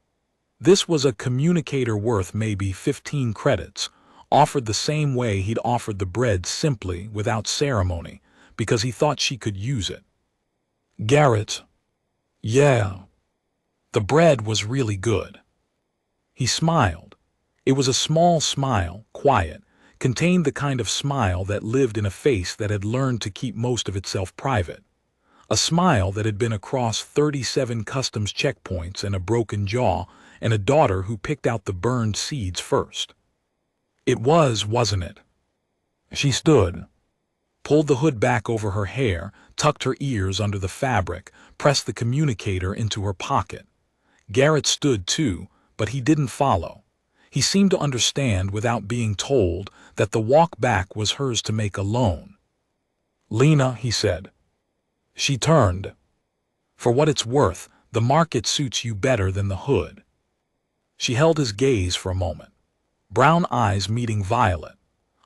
This was a communicator worth maybe 15 credits, offered the same way he'd offered the bread, simply, without ceremony, because he thought she could use it. Garrett. Yeah. The bread was really good. He smiled. It was a small smile, quiet, contained the kind of smile that lived in a face that had learned to keep most of itself private. A smile that had been across 37 customs checkpoints and a broken jaw and a daughter who picked out the burned seeds first. It was, wasn't it? She stood, pulled the hood back over her hair, tucked her ears under the fabric, pressed the communicator into her pocket. Garrett stood too, but he didn't follow. He seemed to understand without being told that the walk back was hers to make alone. Lena, he said. She turned. For what it's worth, the market suits you better than the hood. She held his gaze for a moment, brown eyes meeting violet,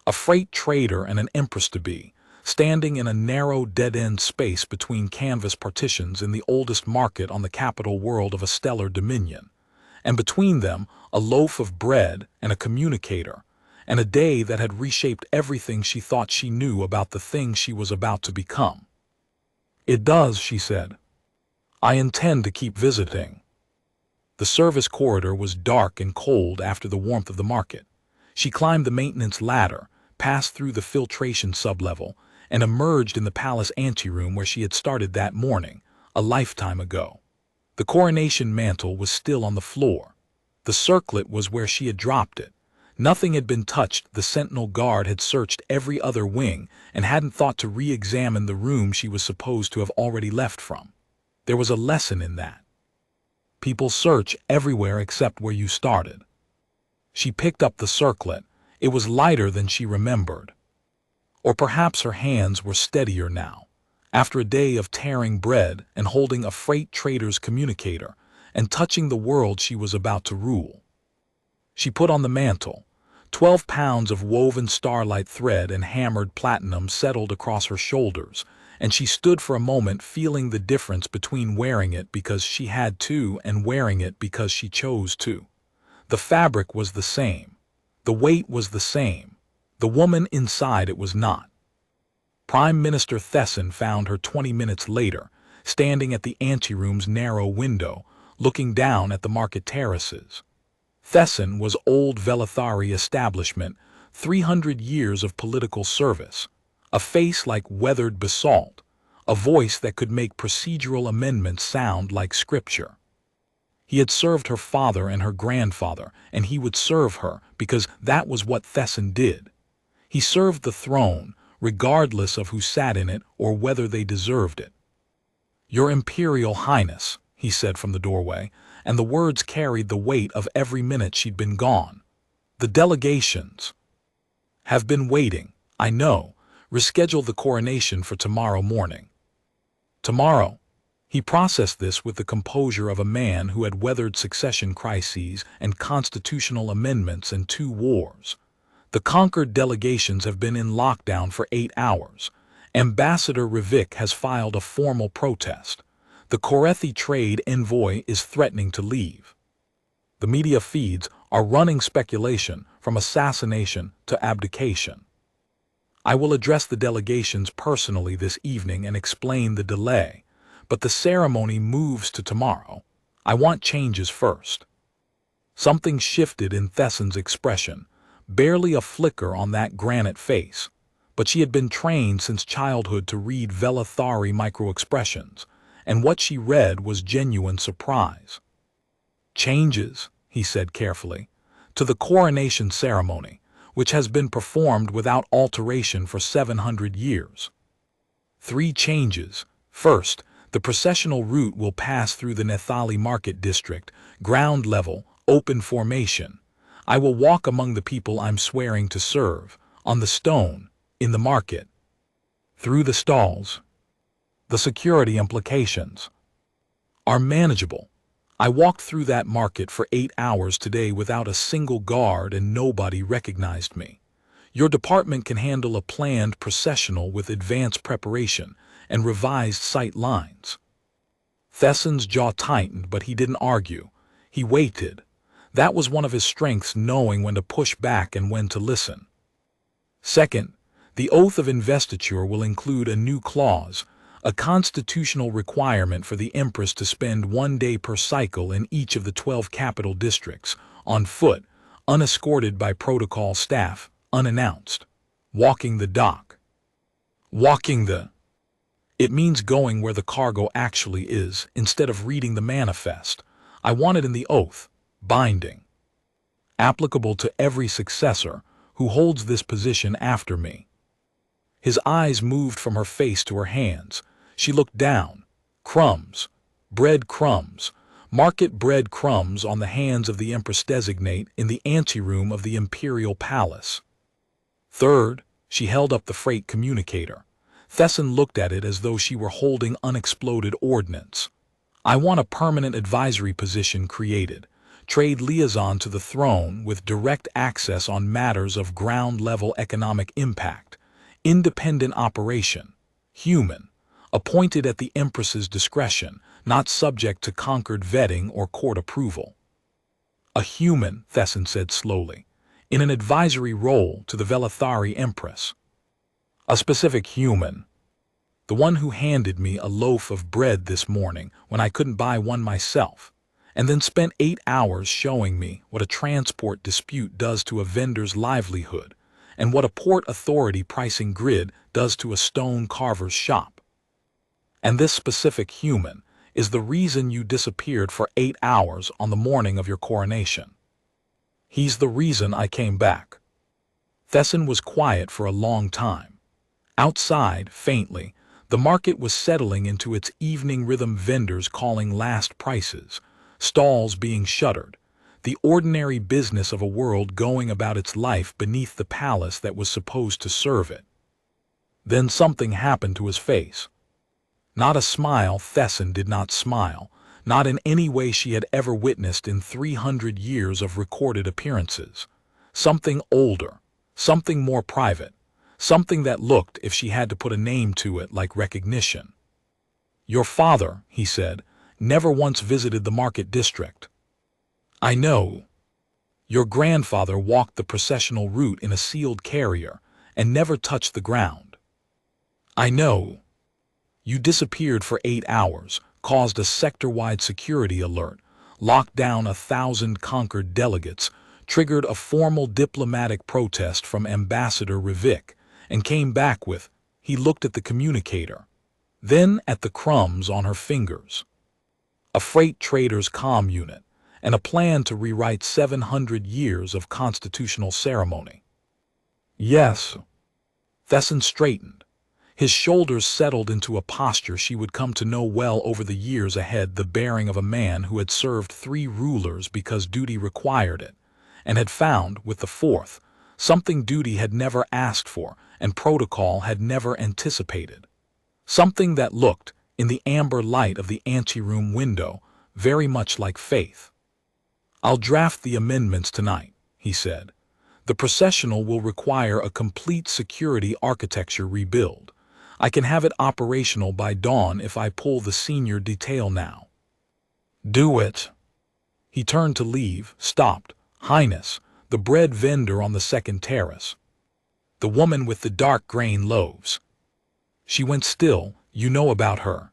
a freight trader and an empress-to-be, standing in a narrow dead-end space between canvas partitions in the oldest market on the capital world of a stellar dominion, and between them a loaf of bread and a communicator, and a day that had reshaped everything she thought she knew about the thing she was about to become. "It does," she said. "I intend to keep visiting." The service corridor was dark and cold after the warmth of the market. She climbed the maintenance ladder, passed through the filtration sublevel, and emerged in the palace anteroom where she had started that morning, a lifetime ago. The coronation mantle was still on the floor. The circlet was where she had dropped it. Nothing had been touched. The sentinel guard had searched every other wing and hadn't thought to re-examine the room she was supposed to have already left from. There was a lesson in that. People search everywhere except where you started. She picked up the circlet. It was lighter than she remembered. Or perhaps her hands were steadier now, after a day of tearing bread and holding a freight trader's communicator and touching the world she was about to rule. She put on the mantle. 12 pounds of woven starlight thread and hammered platinum settled across her shoulders, and she stood for a moment feeling the difference between wearing it because she had to and wearing it because she chose to. The fabric was the same. The weight was the same. The woman inside it was not. Prime Minister Thesson found her 20 minutes later, standing at the anteroom's narrow window, looking down at the market terraces. Thesson was old Velithari establishment, 300 years of political service, a face like weathered basalt, a voice that could make procedural amendments sound like scripture. He had served her father and her grandfather, and he would serve her because that was what Thesson did. He served the throne, regardless of who sat in it or whether they deserved it. "Your Imperial Highness," he said from the doorway, and the words carried the weight of every minute she'd been gone. "The delegations have been waiting, I know. Reschedule the coronation for tomorrow morning." Tomorrow? He processed this with the composure of a man who had weathered succession crises and constitutional amendments and 2 wars. The conquered delegations have been in lockdown for 8 hours. Ambassador Rivik has filed a formal protest. The Korethi trade envoy is threatening to leave. The media feeds are running speculation from assassination to abdication. I will address the delegations personally this evening and explain the delay, but the ceremony moves to tomorrow. I want changes first. Something shifted in Thesson's expression, barely a flicker on that granite face, but she had been trained since childhood to read Velithari micro-expressions, and what she read was genuine surprise. "Changes," he said carefully, "to the coronation ceremony, which has been performed without alteration for 700 years. 3 changes. First, the processional route will pass through the Nethali Market District, ground level, open formation. I will walk among the people I'm swearing to serve, on the stone, in the market, through the stalls. The security implications are manageable. I walked through that market for 8 hours today without a single guard and nobody recognized me. Your department can handle a planned processional with advanced preparation and revised sight lines." Thesson's jaw tightened, but he didn't argue. He waited. That was one of his strengths, knowing when to push back and when to listen. "Second, the oath of investiture will include a new clause, a constitutional requirement for the Empress to spend 1 day per cycle in each of the 12 capital districts, on foot, unescorted by protocol staff, unannounced. Walking the dock. Walking the... It means going where the cargo actually is, instead of reading the manifest. I want it in the oath, binding. Applicable to every successor who holds this position after me." His eyes moved from her face to her hands. She looked down. Crumbs. Bread crumbs. Market bread crumbs on the hands of the Empress-designate in the anteroom of the Imperial Palace. Third, she held up the freight communicator. Thesson looked at it as though she were holding unexploded ordnance. I want a permanent advisory position created, trade liaison to the throne with direct access on matters of ground-level economic impact, independent operation, human, appointed at the Empress's discretion, not subject to conquered vetting or court approval. A human, Thesson said slowly, in an advisory role to the Velithari Empress. A specific human. The one who handed me a loaf of bread this morning when I couldn't buy one myself, and then spent 8 hours showing me what a transport dispute does to a vendor's livelihood, and what a port authority pricing grid does to a stone carver's shop. And this specific human is the reason you disappeared for 8 hours on the morning of your coronation. He's the reason I came back. Thesson was quiet for a long time. Outside, faintly, the market was settling into its evening rhythm, vendors calling last prices, stalls being shuttered, the ordinary business of a world going about its life beneath the palace that was supposed to serve it. Then something happened to his face. Not a smile. Thesson did not smile, not in any way she had ever witnessed in 300 years of recorded appearances. Something older, something more private, something that looked, if she had to put a name to it, like recognition. Your father, he said, never once visited the market district. I know. Your grandfather walked the processional route in a sealed carrier and never touched the ground. I know. You disappeared for 8 hours, caused a sector-wide security alert, locked down 1,000 conquered delegates, triggered a formal diplomatic protest from Ambassador Rivik, and came back with, he looked at the communicator, then at the crumbs on her fingers. A freight trader's comm unit, and a plan to rewrite 700 years of constitutional ceremony. Yes. Thesson straightened. His shoulders settled into a posture she would come to know well over the years ahead, the bearing of a man who had served 3 rulers because duty required it, and had found, with the 4th, something duty had never asked for and protocol had never anticipated. Something that looked, in the amber light of the anteroom window, very much like faith. I'll draft the amendments tonight, he said. The processional will require a complete security architecture rebuild. I can have it operational by dawn if I pull the senior detail now. Do it. He turned to leave, stopped. Highness, the bread vendor on the second terrace. The woman with the dark grain loaves. She went still. You know about her.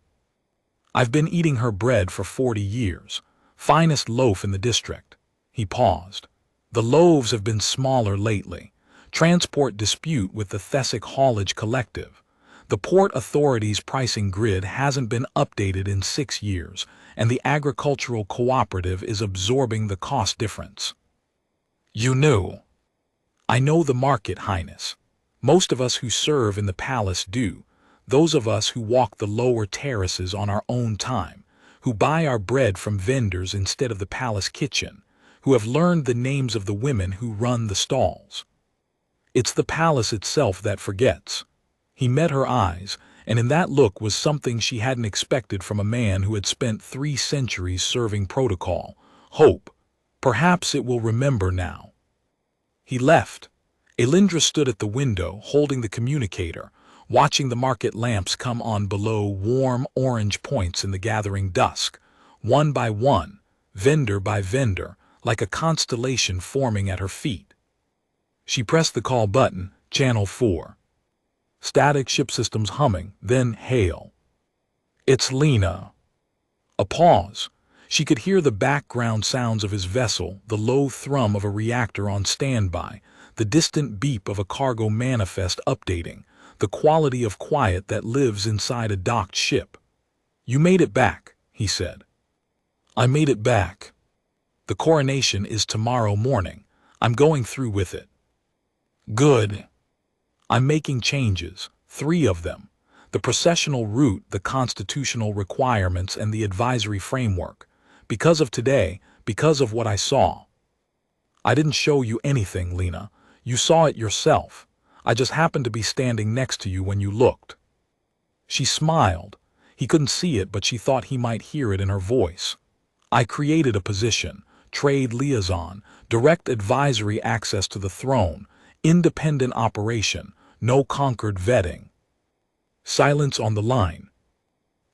I've been eating her bread for 40 years. Finest loaf in the district. He paused. The loaves have been smaller lately. Transport dispute with the Thessic Haulage Collective. The Port Authority's pricing grid hasn't been updated in 6 years, and the Agricultural Cooperative is absorbing the cost difference. You knew. I know the market, Highness. Most of us who serve in the palace do. Those of us who walk the lower terraces on our own time, who buy our bread from vendors instead of the palace kitchen, who have learned the names of the women who run the stalls. It's the palace itself that forgets. He met her eyes, and in that look was something she hadn't expected from a man who had spent 3 centuries serving protocol. Hope. Perhaps it will remember now. He left. Elindra stood at the window, holding the communicator, watching the market lamps come on below, warm orange points in the gathering dusk, one by one, vendor by vendor, like a constellation forming at her feet. She pressed the call button, channel 4. Static ship systems humming, then hail. It's Lena. A pause. She could hear the background sounds of his vessel, the low thrum of a reactor on standby, the distant beep of a cargo manifest updating, the quality of quiet that lives inside a docked ship. You made it back, he said. I made it back. The coronation is tomorrow morning. I'm going through with it. Good. I'm making changes, 3 of them. The processional route, the constitutional requirements, and the advisory framework. Because of today, because of what I saw. I didn't show you anything, Lena. You saw it yourself. I just happened to be standing next to you when you looked. She smiled. He couldn't see it, but she thought he might hear it in her voice. I created a position, trade liaison, direct advisory access to the throne, independent operation, no conquered vetting. Silence on the line.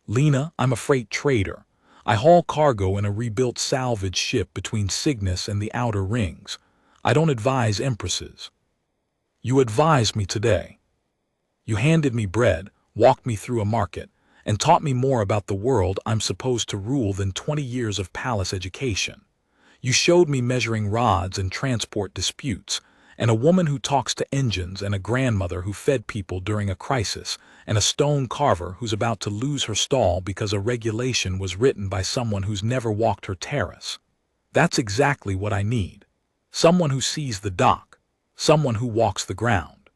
Lena, I'm a freight trader. I haul cargo in a rebuilt salvage ship between Cygnus and the outer rings. I don't advise empresses. You advised me today. You handed me bread, walked me through a market, and taught me more about the world I'm supposed to rule than 20 years of palace education. You showed me measuring rods and transport disputes, and a woman who talks to engines, and a grandmother who fed people during a crisis, and a stone carver who's about to lose her stall because a regulation was written by someone who's never walked her terrace. That's exactly what I need. Someone who sees the dock, someone who walks the ground.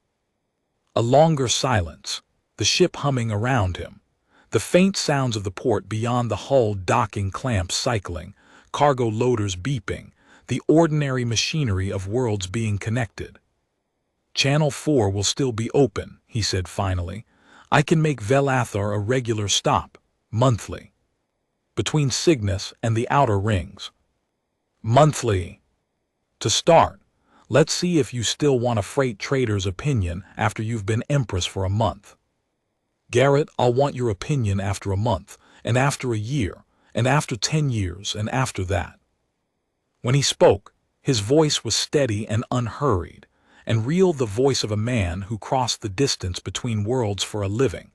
A longer silence, the ship humming around him, the faint sounds of the port beyond the hull, docking clamps cycling, cargo loaders beeping, the ordinary machinery of worlds being connected. Channel 4 will still be open, he said finally. I can make Velathar a regular stop, monthly. Between Cygnus and the outer rings. Monthly. To start, let's see if you still want a freight trader's opinion after you've been Empress for a month. Garrett, I'll want your opinion after a month, and after a year, and after 10 years, and after that. When he spoke, his voice was steady and unhurried, and real, the voice of a man who crossed the distance between worlds for a living,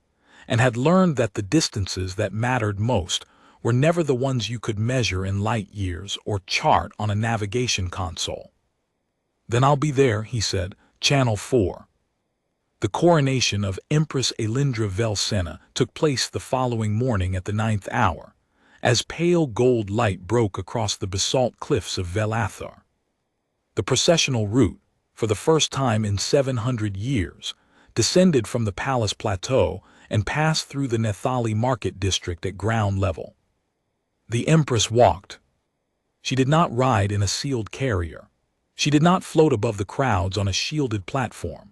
and had learned that the distances that mattered most were never the ones you could measure in light years or chart on a navigation console. Then I'll be there, he said, Channel 4. The coronation of Empress Elindra Velsena took place the following morning at the 9th hour, as pale gold light broke across the basalt cliffs of Velathar. The processional route, for the first time in 700 years, descended from the palace plateau and passed through the Nethali market district at ground level. The Empress walked. She did not ride in a sealed carrier. She did not float above the crowds on a shielded platform.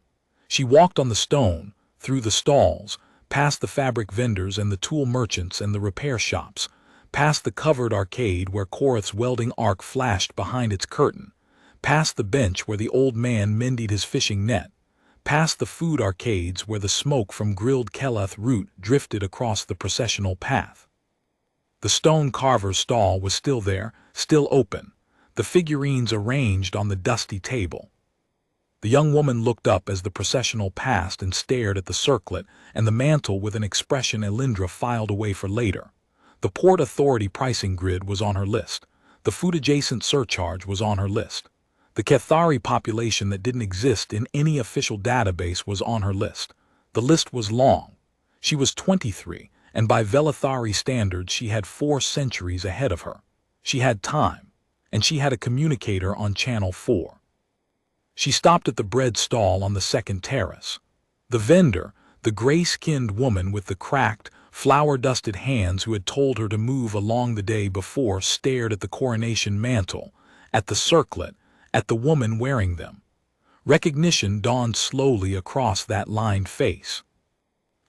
She walked on the stone, through the stalls, past the fabric vendors and the tool merchants and the repair shops, past the covered arcade where Korath's welding arc flashed behind its curtain, past the bench where the old man mended his fishing net, past the food arcades where the smoke from grilled Kelath root drifted across the processional path. The stone carver's stall was still there, still open, the figurines arranged on the dusty table. The young woman looked up as the processional passed and stared at the circlet and the mantle with an expression Elindra filed away for later. The Port Authority pricing grid was on her list. The food-adjacent surcharge was on her list. The Kethari population that didn't exist in any official database was on her list. The list was long. She was 23, and by Velathari standards she had 4 centuries ahead of her. She had time, and she had a communicator on Channel 4. She stopped at the bread stall on the second terrace. The vendor, the gray-skinned woman with the cracked, flour-dusted hands who had told her to move along the day before, stared at the coronation mantle, at the circlet, at the woman wearing them. Recognition dawned slowly across that lined face.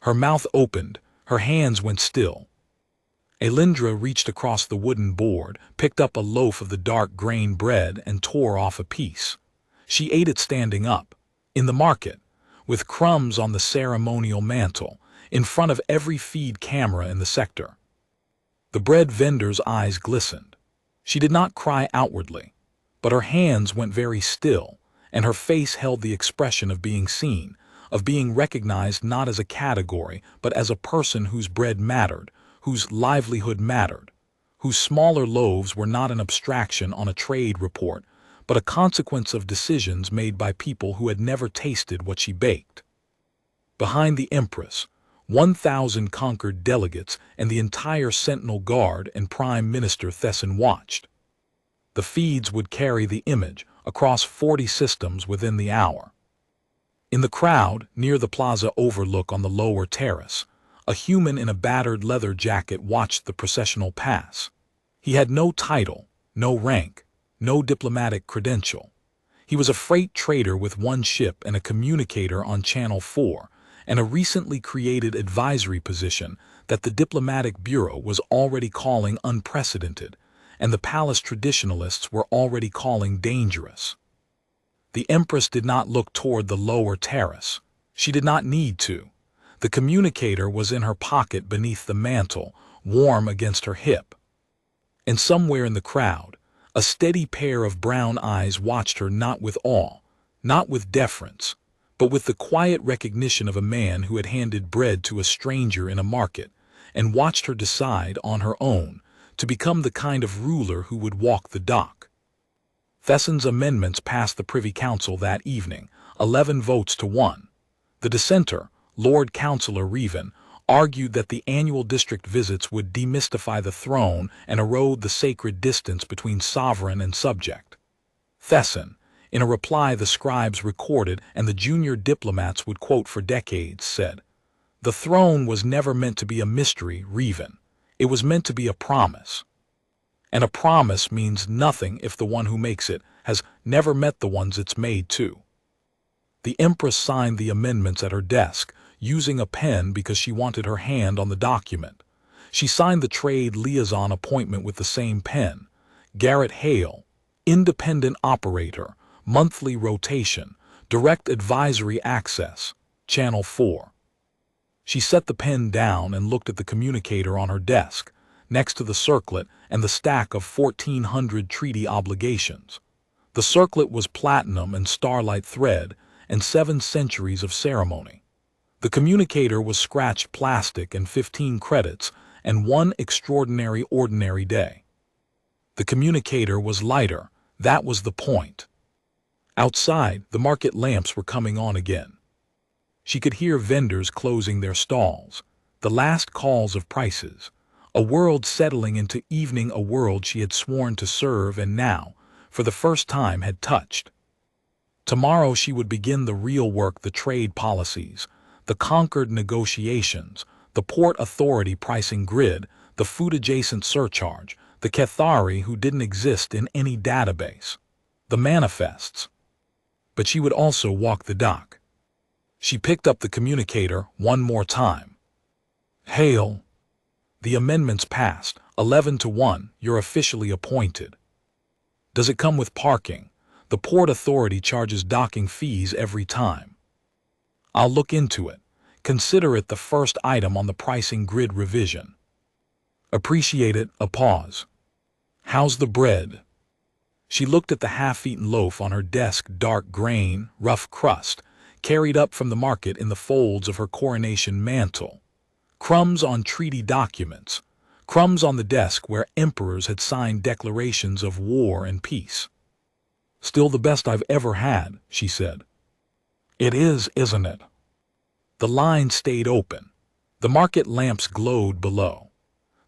Her mouth opened, her hands went still. Elindra reached across the wooden board, picked up a loaf of the dark grain bread and tore off a piece. She ate it standing up, in the market, with crumbs on the ceremonial mantle, in front of every feed camera in the sector. The bread vendor's eyes glistened. She did not cry outwardly, but her hands went very still, and her face held the expression of being seen, of being recognized not as a category, but as a person whose bread mattered, whose livelihood mattered, whose smaller loaves were not an abstraction on a trade report, but a consequence of decisions made by people who had never tasted what she baked. Behind the Empress, 1,000 conquered delegates and the entire Sentinel Guard and Prime Minister Thesson watched. The feeds would carry the image across 40 systems within the hour. In the crowd, near the plaza overlook on the lower terrace, a human in a battered leather jacket watched the processional pass. He had no title, no rank, no diplomatic credential. He was a freight trader with 1 ship and a communicator on Channel 4, and a recently created advisory position that the diplomatic bureau was already calling unprecedented, and the palace traditionalists were already calling dangerous. The empress did not look toward the lower terrace. She did not need to. The communicator was in her pocket beneath the mantle, warm against her hip. And somewhere in the crowd, a steady pair of brown eyes watched her, not with awe, not with deference, but with the quiet recognition of a man who had handed bread to a stranger in a market and watched her decide on her own to become the kind of ruler who would walk the dock. Thesson's amendments passed the Privy Council that evening, 11 votes to 1. The dissenter, Lord Councillor Reven, argued that the annual district visits would demystify the throne and erode the sacred distance between sovereign and subject. Thesson, in a reply the scribes recorded and the junior diplomats would quote for decades, said, "The throne was never meant to be a mystery, Reven. It was meant to be a promise. And a promise means nothing if the one who makes it has never met the ones it's made to." The Empress signed the amendments at her desk, using a pen because she wanted her hand on the document. She signed the trade liaison appointment with the same pen. Garrett Hale, independent operator, monthly rotation, direct advisory access, Channel 4. She set the pen down and looked at the communicator on her desk, next to the circlet and the stack of 1,400 treaty obligations. The circlet was platinum and starlight thread and 7 centuries of ceremony. The communicator was scratched plastic and 15 credits and 1 extraordinary ordinary day. The communicator was lighter, that was the point. Outside, the market lamps were coming on again. She could hear vendors closing their stalls, the last calls of prices, a world settling into evening, a world she had sworn to serve and now, for the first time, had touched. Tomorrow she would begin the real work, the trade policies, the Concord negotiations, the Port Authority pricing grid, the food-adjacent surcharge, the Cathari who didn't exist in any database, the manifests. But she would also walk the dock. She picked up the communicator one more time. "Hale, the amendments passed, 11 to 1, you're officially appointed. Does it come with parking? The Port Authority charges docking fees every time. I'll look into it. Consider it the first item on the pricing grid revision. Appreciate it." A pause. "How's the bread?" She looked at the half-eaten loaf on her desk, dark grain, rough crust, carried up from the market in the folds of her coronation mantle. Crumbs on treaty documents, crumbs on the desk where emperors had signed declarations of war and peace. "Still the best I've ever had," she said. "It is, isn't it?" The line stayed open. The market lamps glowed below.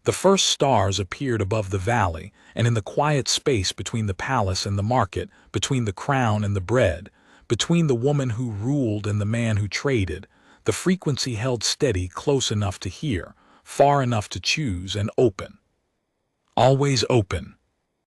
The first stars appeared above the valley, and in the quiet space between the palace and the market, between the crown and the bread, between the woman who ruled and the man who traded, the frequency held steady, close enough to hear, far enough to choose, and open. Always open.